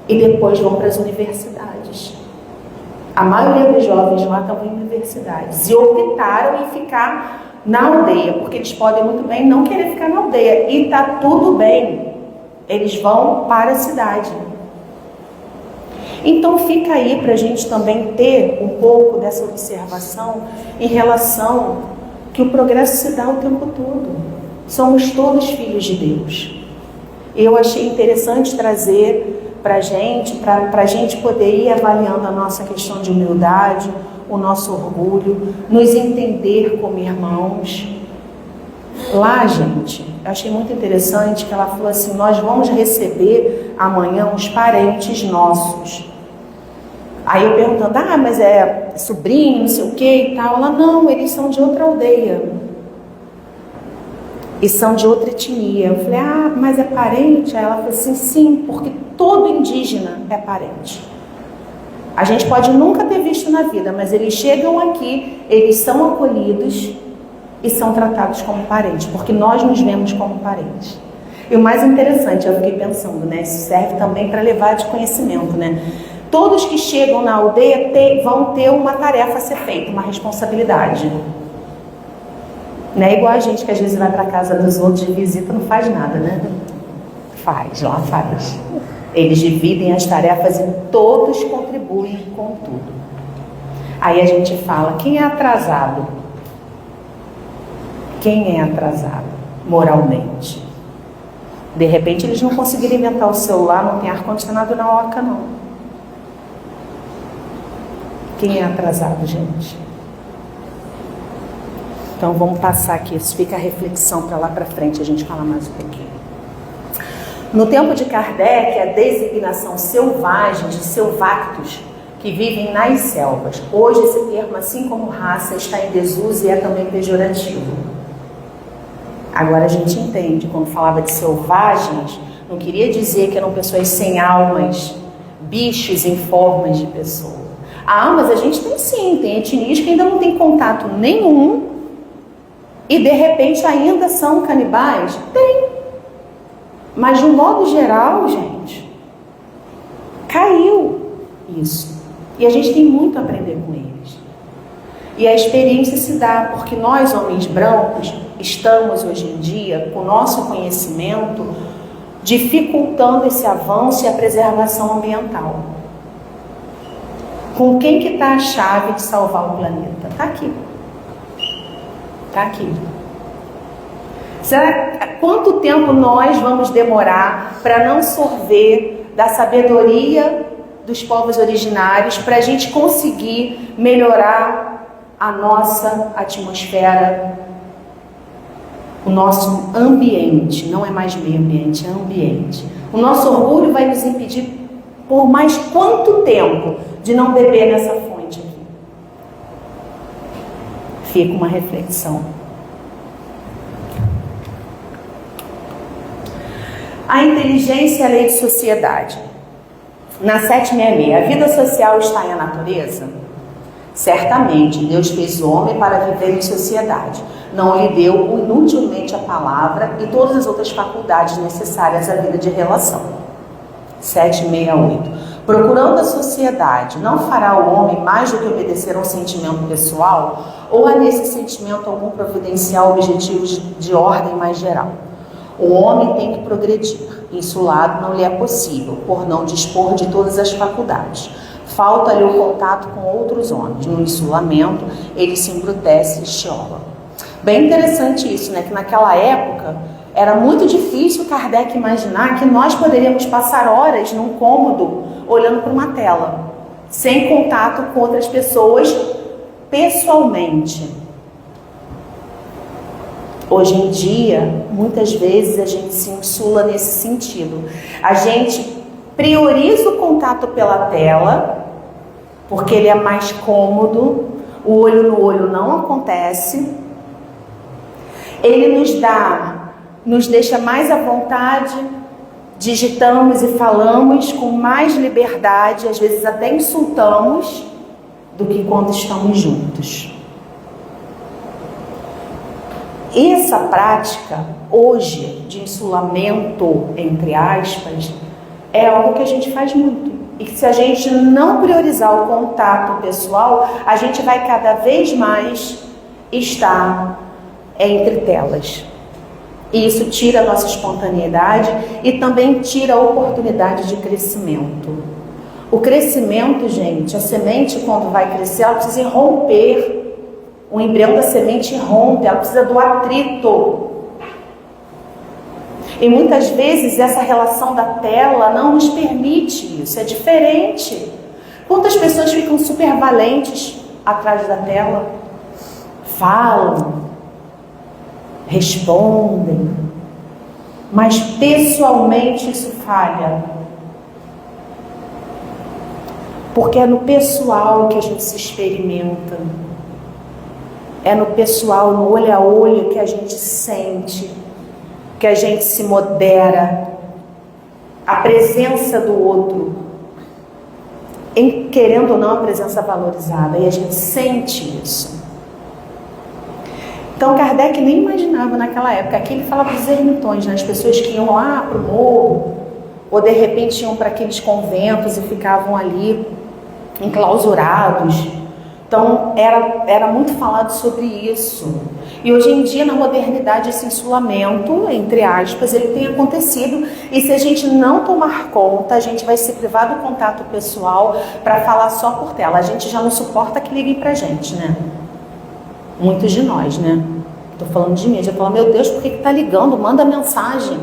e depois vão para as universidades. A maioria dos jovens lá estão em universidades e optaram em ficar na aldeia, porque eles podem muito bem não querer ficar na aldeia e está tudo bem. Eles vão para a cidade. Então fica aí para a gente também ter um pouco dessa observação em relação que o progresso se dá o tempo todo. Somos todos filhos de Deus. Eu achei interessante trazer para a gente poder ir avaliando a nossa questão de humildade, o nosso orgulho, nos entender como irmãos. Lá, gente, eu achei muito interessante que ela falou assim, nós vamos receber amanhã uns parentes nossos. Aí eu perguntando, mas é sobrinho, não sei o que e tal. Ela, não, eles são de outra aldeia. E são de outra etnia. Eu falei, mas é parente? Aí ela falou assim, sim, porque todo indígena é parente. A gente pode nunca ter visto na vida, mas eles chegam aqui, eles são acolhidos e são tratados como parentes, porque nós nos vemos como parentes. E o mais interessante, eu fiquei pensando, né? Isso serve também para levar de conhecimento, né? Todos que chegam na aldeia vão ter uma tarefa a ser feita, uma responsabilidade. Não é igual a gente que às vezes vai para a casa dos outros de visita, não faz nada, né? Lá faz. Eles dividem as tarefas e todos contribuem com tudo. Aí a gente fala, quem é atrasado? Quem é atrasado moralmente? De repente eles não conseguiram inventar o celular, não tem ar-condicionado na oca, não. Quem é atrasado, gente? Então vamos passar aqui, isso fica a reflexão para lá para frente, a gente fala mais um pouquinho. No tempo de Kardec, a designação selvagem de selvactos que vivem nas selvas. Hoje esse termo, assim como raça, está em desuso e é também pejorativo. Agora a gente entende, quando falava de selvagens, não queria dizer que eram pessoas sem almas, bichos em formas de pessoa. Mas a gente tem sim, tem etnias que ainda não tem contato nenhum e de repente ainda são canibais? Tem. Mas de um modo geral, gente, caiu isso. E a gente tem muito a aprender com eles. E a experiência se dá porque nós, homens brancos, estamos hoje em dia, com o nosso conhecimento, dificultando esse avanço e a preservação ambiental. Com quem que está a chave de salvar o planeta? Está aqui. Está aqui. Quanto tempo nós vamos demorar para não sorver da sabedoria dos povos originários para a gente conseguir melhorar a nossa atmosfera, o nosso ambiente? Não é mais meio ambiente, é ambiente. O nosso orgulho vai nos impedir por mais quanto tempo de não beber nessa fonte aqui? fica uma reflexão. A inteligência é a lei de sociedade. Na 766, a vida social está em a natureza? Certamente, Deus fez o homem para viver em sociedade. Não lhe deu inutilmente a palavra e todas as outras faculdades necessárias à vida de relação. 768. Procurando a sociedade, não fará o homem mais do que obedecer a um sentimento pessoal ou a nesse sentimento algum providencial objetivo de ordem mais geral? O homem tem que progredir. Insulado não lhe é possível, por não dispor de todas as faculdades. Falta-lhe o contato com outros homens. No insulamento, ele se embrutece e chiola. Bem interessante isso, né? Que naquela época era muito difícil Kardec imaginar que nós poderíamos passar horas num cômodo olhando para uma tela, sem contato com outras pessoas pessoalmente. Hoje em dia, muitas vezes a gente se insula nesse sentido. A gente prioriza o contato pela tela, porque ele é mais cômodo, o olho no olho não acontece. Ele nos deixa mais à vontade, digitamos e falamos com mais liberdade, às vezes até insultamos, do que quando estamos juntos. Essa prática, hoje, de insulamento, entre aspas, é algo que a gente faz muito. E que se a gente não priorizar o contato pessoal, a gente vai cada vez mais estar entre telas. E isso tira a nossa espontaneidade e também tira a oportunidade de crescimento. O crescimento, gente, a semente quando vai crescer, ela precisa romper. O embrião da semente rompe, ela precisa do atrito. E muitas vezes essa relação da tela não nos permite isso, é diferente. Quantas pessoas ficam super valentes atrás da tela? Falam, respondem, mas pessoalmente isso falha. Porque é no pessoal que a gente se experimenta. É no pessoal, no olho a olho que a gente sente, que a gente se modera, a presença do outro, querendo ou não a presença valorizada, e a gente sente isso. Então Kardec nem imaginava naquela época, aqui ele falava dos ermitões, né? As pessoas que iam lá para o morro, ou de repente iam para aqueles conventos e ficavam ali enclausurados. Então, era muito falado sobre isso. E hoje em dia, na modernidade, esse insulamento, entre aspas, ele tem acontecido. E se a gente não tomar conta, a gente vai se privar do contato pessoal para falar só por tela. A gente já não suporta que liguem pra gente, né? Muitos de nós, né? Tô falando de mim. Já falo, meu Deus, por que tá ligando? Manda mensagem.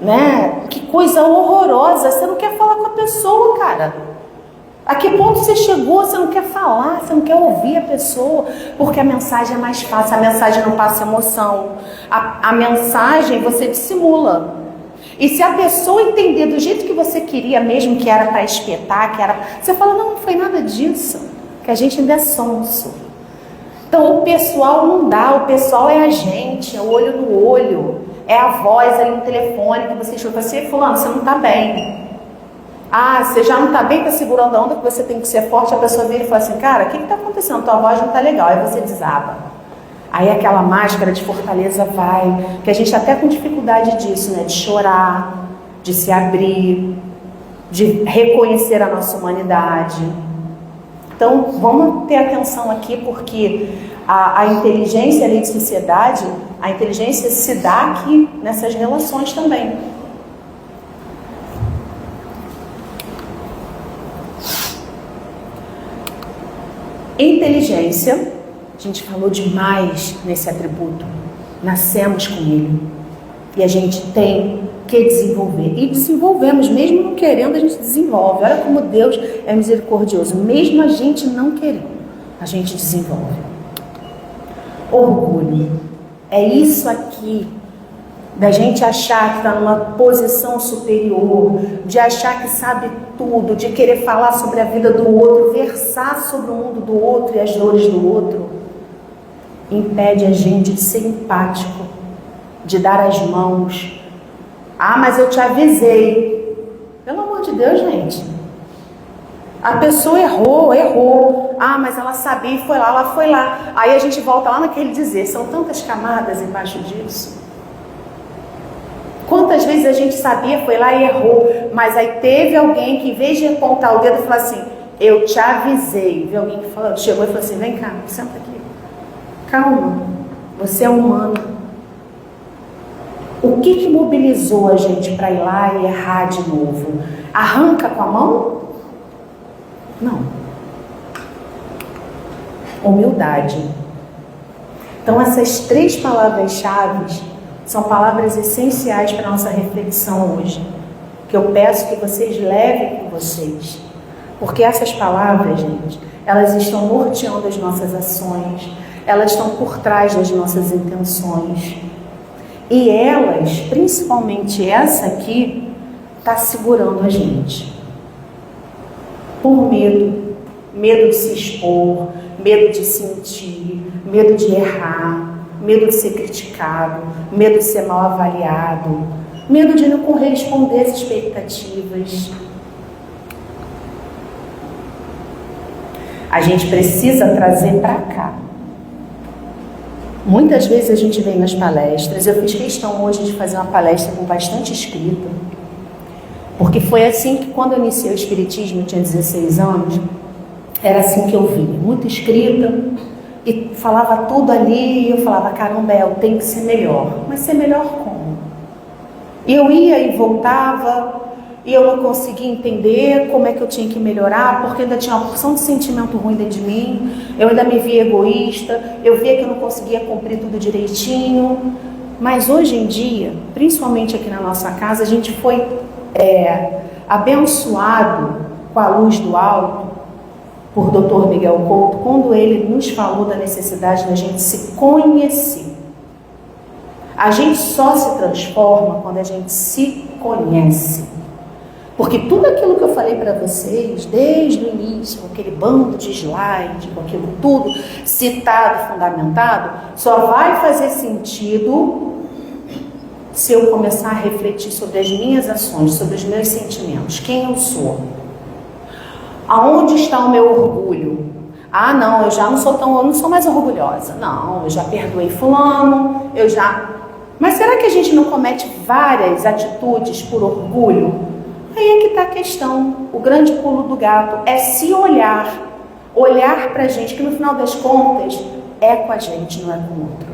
Né? Que coisa horrorosa. Você não quer falar com a pessoa, cara. A que ponto você chegou? Você não quer falar, você não quer ouvir a pessoa, porque a mensagem é mais fácil, a mensagem não passa emoção. A mensagem você dissimula. E se a pessoa entender do jeito que você queria mesmo, que era para espetar, que era... Você fala, não foi nada disso, que a gente ainda é sonso. Então o pessoal não dá, o pessoal é a gente, é o olho no olho, é a voz ali no telefone que você escuta, assim, fulano, você não está bem. Ah, você já não está bem, está segurando a onda que você tem que ser forte, a pessoa vira e fala assim, cara, o que está acontecendo? Tua voz não está legal, aí você desaba. Aí aquela máscara de fortaleza vai, que a gente está até com dificuldade disso, né? De chorar, de se abrir, de reconhecer a nossa humanidade. Então, vamos ter atenção aqui, porque a inteligência, a lei de sociedade, a inteligência se dá aqui nessas relações também. Inteligência, a gente falou demais nesse atributo, nascemos com ele e a gente tem que desenvolver, e desenvolvemos, mesmo não querendo, a gente desenvolve. Olha como Deus é misericordioso, mesmo a gente não querendo, a gente desenvolve. Orgulho, é isso aqui, da gente achar que está numa posição superior, de achar que sabe tudo, de querer falar sobre a vida do outro, versar sobre o mundo do outro e as dores do outro. impede a gente de ser empático, de dar as mãos. Ah, mas eu te avisei. Pelo amor de Deus, gente. A pessoa errou. Ah, mas ela sabia e foi lá, ela foi lá. Aí a gente volta lá naquele dizer, são tantas camadas embaixo disso. Quantas vezes a gente sabia, foi lá e errou, mas aí teve alguém que, em vez de apontar o dedo, falou assim, eu te avisei. Viu alguém que falou, chegou e falou assim, vem cá, senta aqui. Calma, você é humano. O que mobilizou a gente para ir lá e errar de novo? Arranca com a mão? Não. Humildade. Então essas 3 palavras-chave são palavras essenciais para a nossa reflexão hoje, que eu peço que vocês levem com vocês, porque essas palavras, gente, elas estão norteando as nossas ações, elas estão por trás das nossas intenções, e elas, principalmente essa aqui, está segurando a gente, por medo de se expor, medo de sentir, medo de errar, medo de ser criticado, medo de ser mal avaliado, medo de não corresponder às expectativas. A gente precisa trazer para cá. Muitas vezes a gente vem nas palestras, eu fiz questão hoje de fazer uma palestra com bastante escrita, porque foi assim que quando eu iniciei o Espiritismo, eu tinha 16 anos, era assim que eu via, muita escrita, e falava tudo ali, e eu falava, caramba, eu tenho que ser melhor. Mas ser melhor como? E eu ia e voltava, e eu não conseguia entender como é que eu tinha que melhorar, porque ainda tinha uma porção de sentimento ruim dentro de mim, eu ainda me via egoísta, eu via que eu não conseguia cumprir tudo direitinho. Mas hoje em dia, principalmente aqui na nossa casa, a gente foi abençoado com a luz do alto, por Dr. Miguel Couto, quando ele nos falou da necessidade da gente se conhecer. A gente só se transforma quando a gente se conhece. Porque tudo aquilo que eu falei para vocês, desde o início, com aquele bando de slide, com aquilo tudo citado, fundamentado, só vai fazer sentido se eu começar a refletir sobre as minhas ações, sobre os meus sentimentos, quem eu sou. Aonde está o meu orgulho? Ah, não, eu não sou mais orgulhosa. Não, eu já perdoei fulano, Mas será que a gente não comete várias atitudes por orgulho? Aí é que está a questão. O grande pulo do gato é se olhar pra gente, que no final das contas é com a gente, não é com o outro.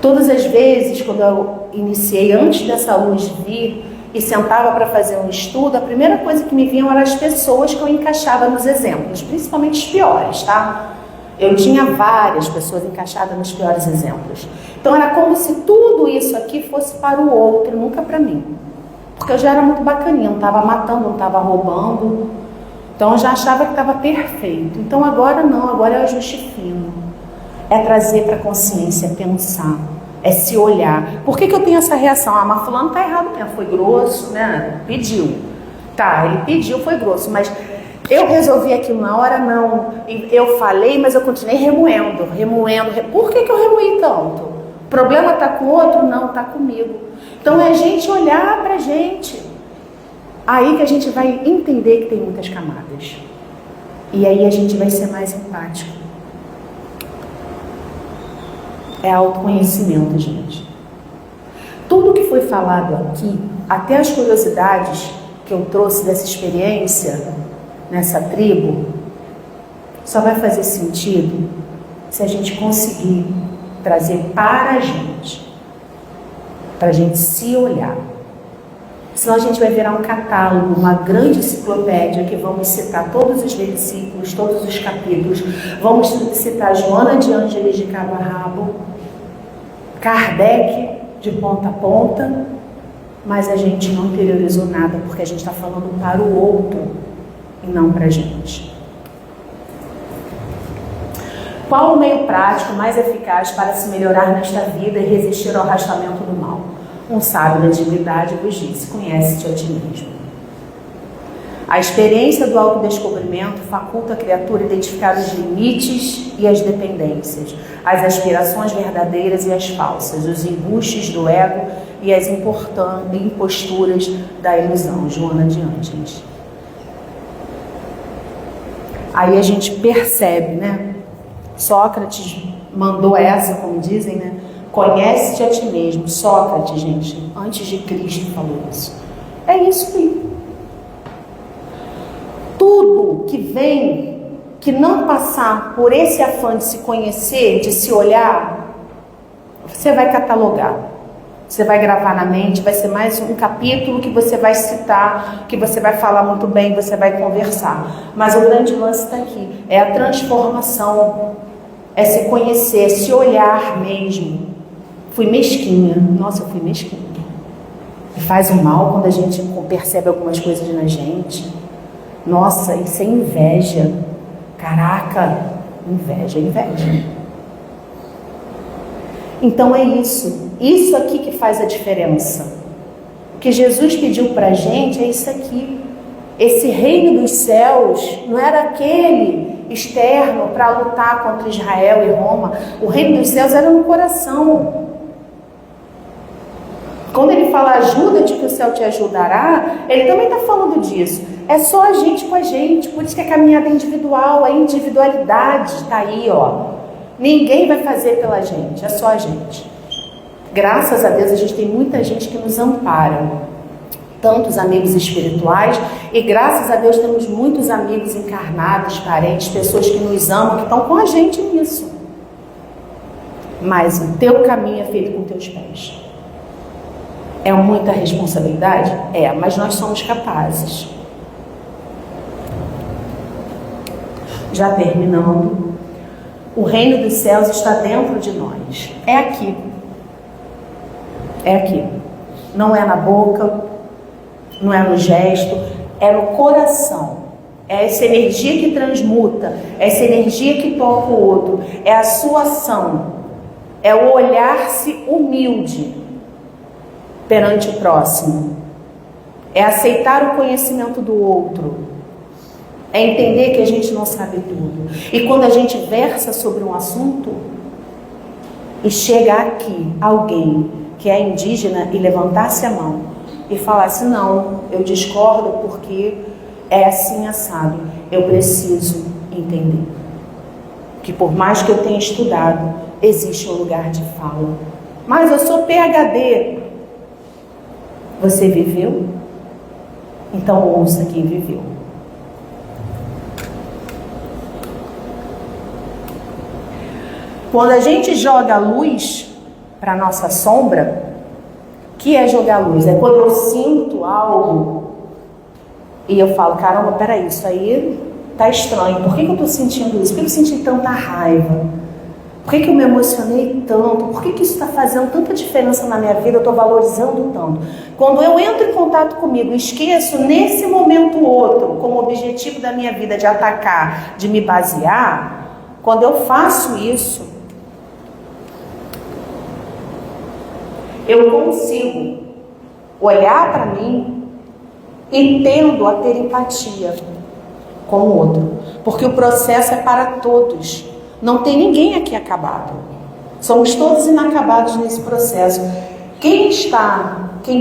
Todas as vezes, quando eu iniciei, antes dessa luz vir, e sentava para fazer um estudo, a primeira coisa que me vinham eram as pessoas que eu encaixava nos exemplos, principalmente os piores, tá? Eu tinha várias pessoas encaixadas nos piores exemplos. Então era como se tudo isso aqui fosse para o outro, nunca para mim. Porque eu já era muito bacaninha, não estava matando, não estava roubando. Então eu já achava que estava perfeito. Então agora não, agora é o ajuste fino. É trazer para a consciência, pensar. É se olhar. Por que eu tenho essa reação? Ah, mas fulano tá errado, foi grosso, né? Pediu. Tá, ele pediu, foi grosso, mas eu resolvi aquilo na hora, não. Eu falei, mas eu continuei remoendo. Por que eu remoí tanto? O problema tá com o outro? Não, tá comigo. Então é a gente olhar pra gente. Aí que a gente vai entender que tem muitas camadas. E aí a gente vai ser mais empático. É autoconhecimento, gente. Tudo que foi falado aqui, até as curiosidades que eu trouxe dessa experiência nessa tribo, só vai fazer sentido se a gente conseguir trazer para a gente se olhar. Senão a gente vai virar um catálogo, uma grande enciclopédia que vamos citar todos os versículos, todos os capítulos, vamos citar Joana de Ângeles de cabo a rabo, Kardec de ponta a ponta, mas a gente não interiorizou nada porque a gente está falando para o outro e não para a gente. Qual o meio prático mais eficaz para se melhorar nesta vida e resistir ao arrastamento do mal? Um sábio da antiguidade vos disse: conhece-te a ti mesmo. A experiência do autodescobrimento faculta a criatura identificar os limites e as dependências, as aspirações verdadeiras e as falsas, os embustes do ego e as imposturas da ilusão. Joana, adiante, gente. Aí a gente percebe, né? Sócrates mandou essa, como dizem, né? Conhece-te a ti mesmo. Sócrates, gente, antes de Cristo falou isso. É isso aí. Tudo que vem, que não passar por esse afã de se conhecer, de se olhar, você vai catalogar. Você vai gravar na mente, vai ser mais um capítulo que você vai citar, que você vai falar muito bem, você vai conversar. Mas o grande lance está aqui, é a transformação, é se conhecer, é se olhar mesmo. Fui mesquinha, nossa, eu fui mesquinha. E faz um mal quando a gente percebe algumas coisas na gente. Nossa, isso é inveja. Caraca, inveja. Então é isso aqui que faz a diferença. O que Jesus pediu para a gente é isso aqui. Esse reino dos céus não era aquele externo para lutar contra Israel e Roma. O reino dos céus era no coração. Quando ele fala ajuda-te que o céu te ajudará, ele também está falando disso. É só a gente com a gente, por isso que a caminhada é individual, a individualidade está aí, ó. Ninguém vai fazer pela gente, é só a gente. Graças a Deus a gente tem muita gente que nos ampara, tantos amigos espirituais, e graças a Deus temos muitos amigos encarnados, parentes, pessoas que nos amam, que estão com a gente nisso. Mas o teu caminho é feito com teus pés. É muita responsabilidade? É, mas nós somos capazes. Já terminando, o reino dos céus está dentro de nós. É aqui. É aqui. Não é na boca, não é no gesto, é no coração. É essa energia que transmuta, é essa energia que toca o outro, é a sua ação, é o olhar-se humilde perante o próximo, é aceitar o conhecimento do outro, é entender que a gente não sabe tudo. E quando a gente versa sobre um assunto e chega aqui alguém que é indígena e levantasse a mão e falasse, não, eu discordo porque é assim assado, eu preciso entender que por mais que eu tenha estudado, existe um lugar de fala. Mas eu sou PhD. Você viveu? Então ouça quem viveu. Quando a gente joga luz para a nossa sombra, o que é jogar luz? É quando eu sinto algo e eu falo, caramba, peraí, isso aí tá estranho. Por que eu estou sentindo isso? Por que eu senti tanta raiva? Por que eu me emocionei tanto? Por que isso está fazendo tanta diferença na minha vida? Eu estou valorizando tanto. Quando eu entro em contato comigo, esqueço nesse momento outro, como objetivo da minha vida de atacar, de me basear, quando eu faço isso, eu consigo olhar para mim e tendo a ter empatia com o outro. Porque o processo é para todos. Não tem ninguém aqui acabado. Somos todos inacabados nesse processo. Quem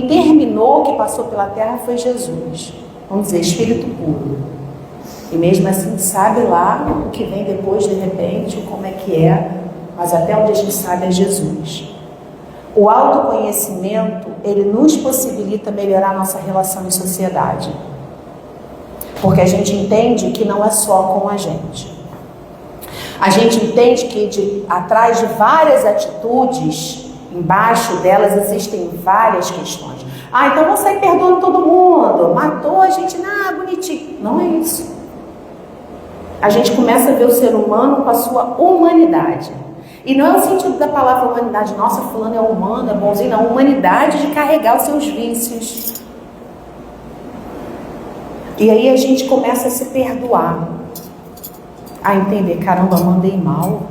terminou, que passou pela terra foi Jesus. Vamos dizer, Espírito puro. E mesmo assim sabe lá o que vem depois, de repente, como é que é. Mas até onde a gente sabe é Jesus. O autoconhecimento, ele nos possibilita melhorar nossa relação em sociedade. Porque a gente entende que não é só com a gente. A gente entende que atrás de várias atitudes, embaixo delas existem várias questões. Ah, então vou sair perdoando todo mundo. Matou a gente, bonitinho. Não é isso. A gente começa a ver o ser humano com a sua humanidade. E não é o sentido da palavra humanidade. Nossa, fulano é humano, é bonzinho. Não, humanidade de carregar os seus vícios. E aí a gente começa a se perdoar. A entender, caramba, mandei mal.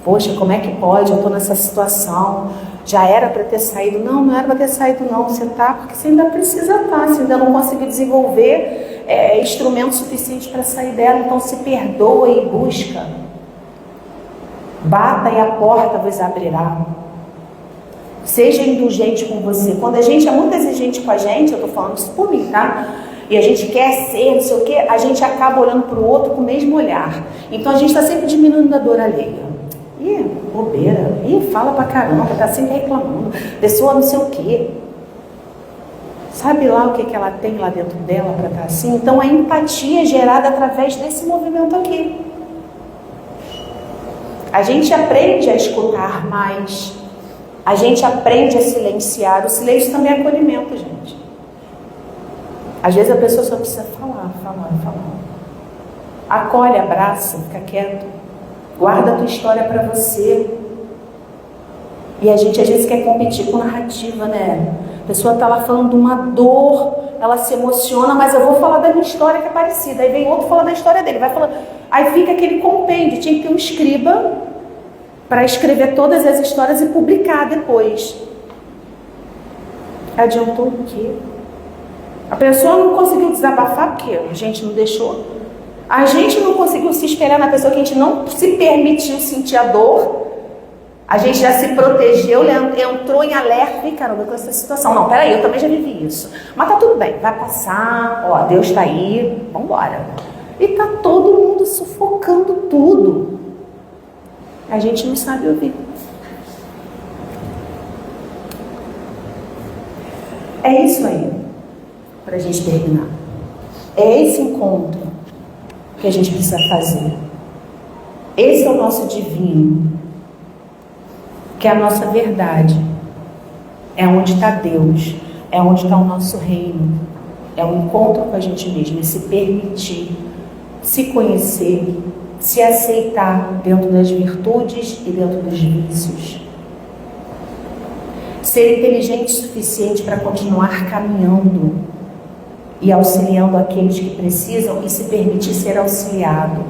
Poxa, como é que pode? Eu estou nessa situação. Já era para ter saído. Não era para ter saído não. Você está porque você ainda precisa estar. Você ainda não conseguiu desenvolver instrumento suficiente para sair dela. Então se perdoa e busca. Bata e a porta vos abrirá. Seja indulgente com você. Quando a gente é muito exigente com a gente, eu estou falando isso por mim, tá? E a gente quer ser, não sei o quê, a gente acaba olhando para o outro com o mesmo olhar. Então a gente está sempre diminuindo a dor alheia. Ih, bobeira. Ih, fala pra caramba, tá sempre reclamando. Pessoa não sei o quê. Sabe lá o que ela tem lá dentro dela para estar assim? Então a empatia é gerada através desse movimento aqui. A gente aprende a escutar mais. A gente aprende a silenciar. O silêncio também é acolhimento, gente. Às vezes a pessoa só precisa falar. Acolhe, abraça, fica quieto. Guarda a tua história para você. E a gente às vezes quer competir com narrativa, né? A pessoa está lá falando de uma dor, ela se emociona, mas eu vou falar da minha história que é parecida. Aí vem outro falar da história dele, vai falando. Aí fica aquele compêndio. Tinha que ter um escriba para escrever todas as histórias e publicar depois. Adiantou o quê? A pessoa não conseguiu desabafar porque a gente não deixou. A gente não conseguiu se espelhar na pessoa, que a gente não se permitiu sentir a dor. A gente já se protegeu, entrou em alerta. E caramba, com essa situação. Não, peraí, eu também já vivi isso. Mas tá tudo bem, vai passar. Ó, Deus tá aí, vambora. E tá todo mundo sufocando tudo. A gente não sabe ouvir. É isso aí, pra gente terminar. É esse encontro que a gente precisa fazer. Esse é o nosso divino, que é a nossa verdade. É onde está Deus, é onde está o nosso reino. É o encontro com a gente mesmo, é se permitir, se conhecer, se aceitar dentro das virtudes e dentro dos vícios. Ser inteligente o suficiente para continuar caminhando e auxiliando aqueles que precisam e se permitir ser auxiliado.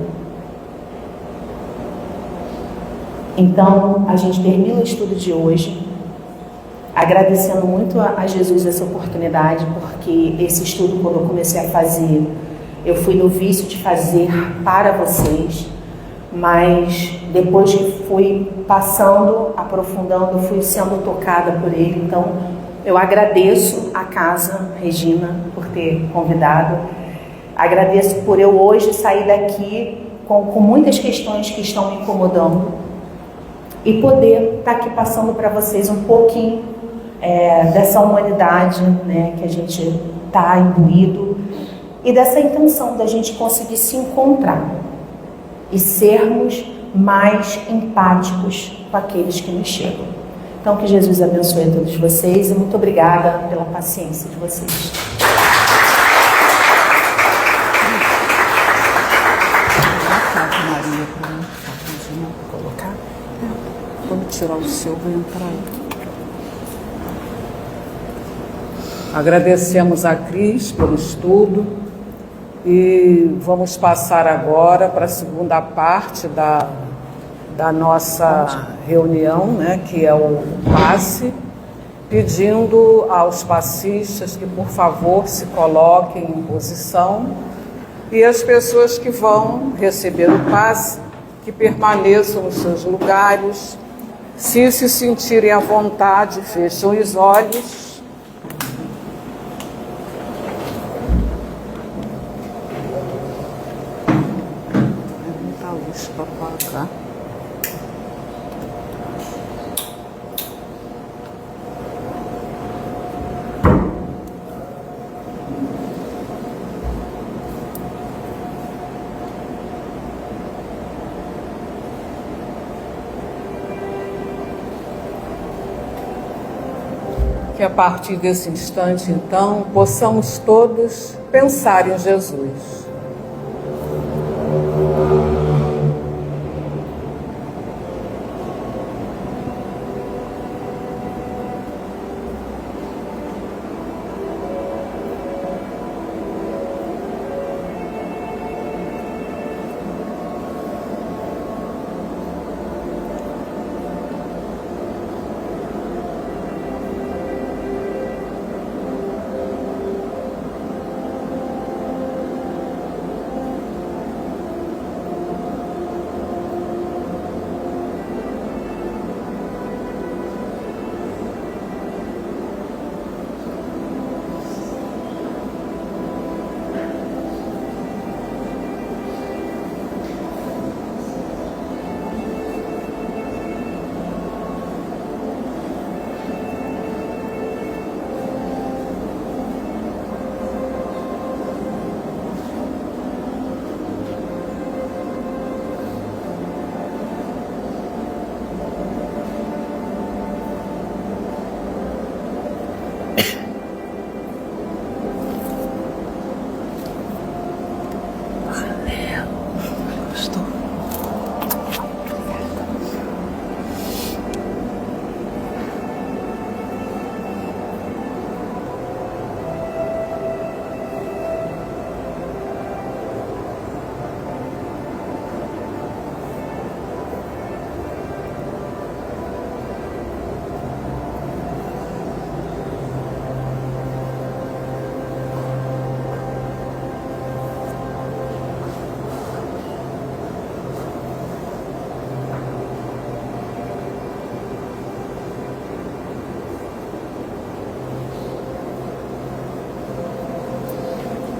Então, a gente termina o estudo de hoje agradecendo muito a Jesus essa oportunidade, porque esse estudo, quando eu comecei a fazer, eu fui no vício de fazer para vocês, mas depois que fui passando, aprofundando, fui sendo tocada por ele. Então, eu agradeço a casa, Regina, por ter convidado. Agradeço por eu hoje sair daqui com muitas questões que estão me incomodando e poder estar aqui passando para vocês um pouquinho dessa humanidade, né, que a gente está imbuído, e dessa intenção da gente conseguir se encontrar e sermos mais empáticos com aqueles que nos chegam. Então, que Jesus abençoe a todos vocês e muito obrigada pela paciência de vocês. Maria, para mim, colocar. Quando tirar o seu, vou entrar aí. Agradecemos a Cris pelo estudo e vamos passar agora para a segunda parte da nossa reunião, né, que é o passe, pedindo aos passistas que, por favor, se coloquem em posição e as pessoas que vão receber o passe, que permaneçam nos seus lugares. Se sentirem à vontade, fecham os olhos. Para apagar. Que a partir desse instante, então, possamos todos pensar em Jesus.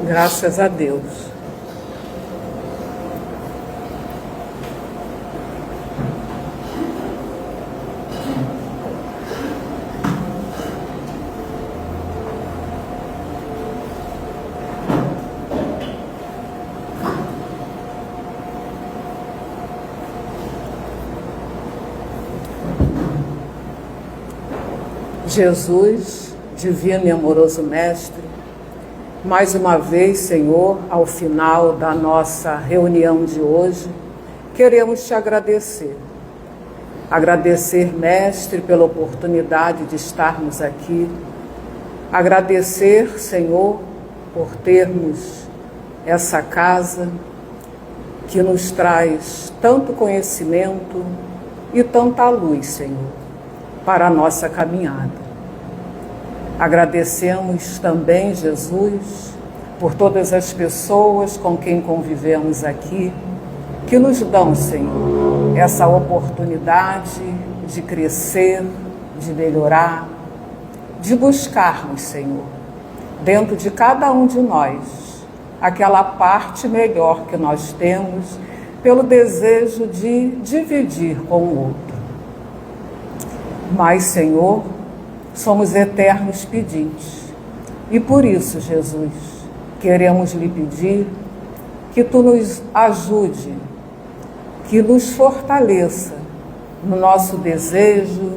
Graças a Deus. Jesus, divino e amoroso Mestre, mais uma vez, Senhor, ao final da nossa reunião de hoje, queremos te agradecer. Agradecer, Mestre, pela oportunidade de estarmos aqui. Agradecer, Senhor, por termos essa casa que nos traz tanto conhecimento e tanta luz, Senhor, para a nossa caminhada. Agradecemos também, Jesus, por todas as pessoas com quem convivemos aqui, que nos dão, Senhor, essa oportunidade de crescer, de melhorar, de buscarmos, Senhor, dentro de cada um de nós, aquela parte melhor que nós temos, pelo desejo de dividir com o outro. Mas, Senhor, somos eternos pedintes. E por isso, Jesus, queremos lhe pedir que tu nos ajude, que nos fortaleça no nosso desejo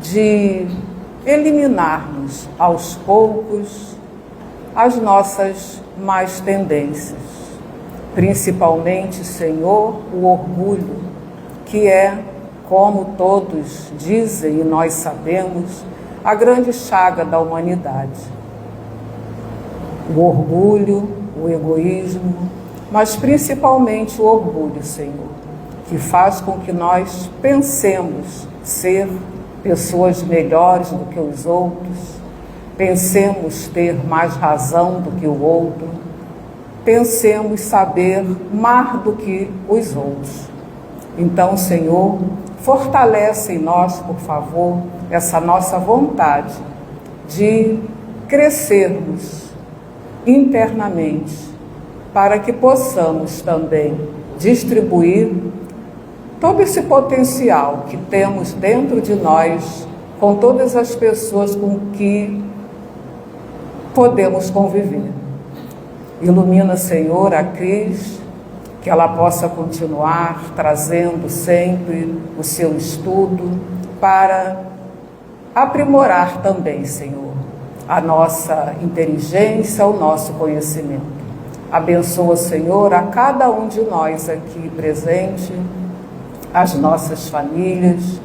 de eliminarmos aos poucos as nossas más tendências. Principalmente, Senhor, o orgulho, que é, como todos dizem e nós sabemos, a grande chaga da humanidade. O orgulho, o egoísmo, mas principalmente o orgulho, Senhor, que faz com que nós pensemos ser pessoas melhores do que os outros, pensemos ter mais razão do que o outro, pensemos saber mais do que os outros. Então, Senhor, fortalece em nós, por favor, essa nossa vontade de crescermos internamente, para que possamos também distribuir todo esse potencial que temos dentro de nós com todas as pessoas com que podemos conviver. Ilumina, Senhor, a Cris, que ela possa continuar trazendo sempre o seu estudo para aprimorar também, Senhor, a nossa inteligência, o nosso conhecimento. Abençoa, Senhor, a cada um de nós aqui presente, as nossas famílias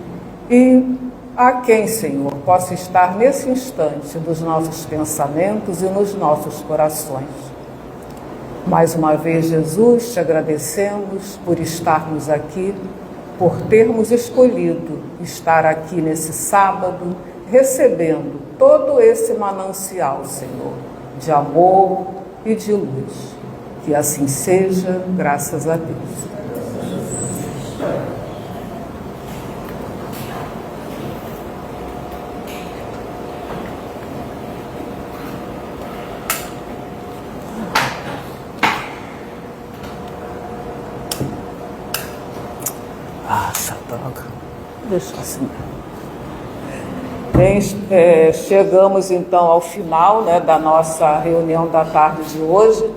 e a quem, Senhor, possa estar nesse instante dos nossos pensamentos e nos nossos corações. Mais uma vez, Jesus, te agradecemos por estarmos aqui, por termos escolhido estar aqui nesse sábado, recebendo todo esse manancial, Senhor, de amor e de luz. Que assim seja, graças a Deus. Essa droga. Deixa assim. Bem, chegamos então ao final, né, da nossa reunião da tarde de hoje.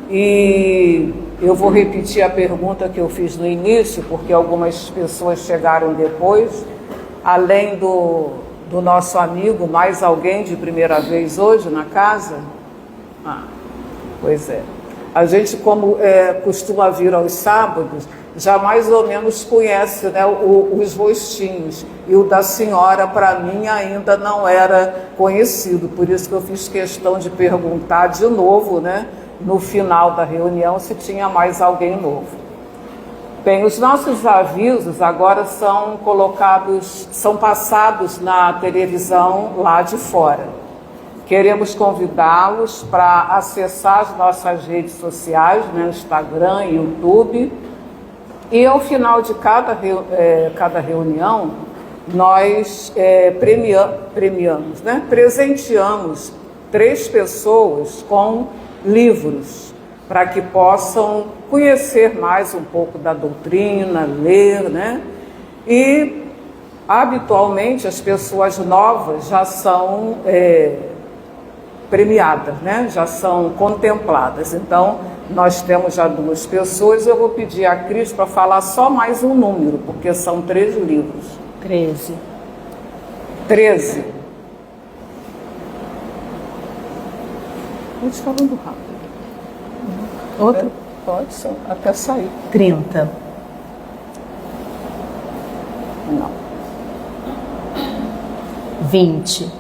E eu vou repetir a pergunta que eu fiz no início, porque algumas pessoas chegaram depois. Além do nosso amigo, mais alguém de primeira vez hoje na casa? Pois é. A gente, como costuma vir aos sábados, já mais ou menos conhece, né, os rostinhos. E o da senhora, para mim, ainda não era conhecido. Por isso que eu fiz questão de perguntar de novo, né, no final da reunião, se tinha mais alguém novo. Bem, os nossos avisos agora são passados na televisão lá de fora. Queremos convidá-los para acessar as nossas redes sociais, né, Instagram e YouTube. E ao final de cada reunião, nós presenteamos 3 pessoas com livros, para que possam conhecer mais um pouco da doutrina, ler, né? E, habitualmente, as pessoas novas já são premiadas, né? Já são contempladas. Então, nós temos já 2 pessoas. Eu vou pedir a Cris para falar só mais um número, porque são 13 livros. 13. 13. Pode falando rápido. Outro? Pode ser, até sair. 30. Não. 20.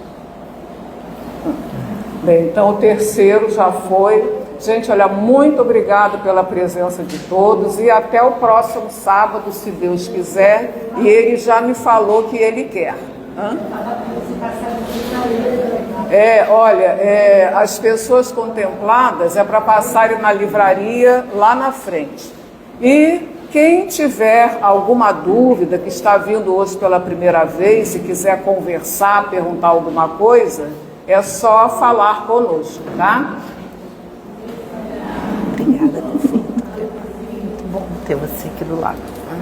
Bem, então o terceiro já foi. Gente, olha, muito obrigado pela presença de todos e até o próximo sábado, se Deus quiser. E ele já me falou que ele quer. Olha, as pessoas contempladas é para passarem na livraria lá na frente. E quem tiver alguma dúvida, que está vindo hoje pela primeira vez, se quiser conversar, perguntar alguma coisa, é só falar conosco, tá? Obrigada, Defeito. Muito bom ter você aqui do lado.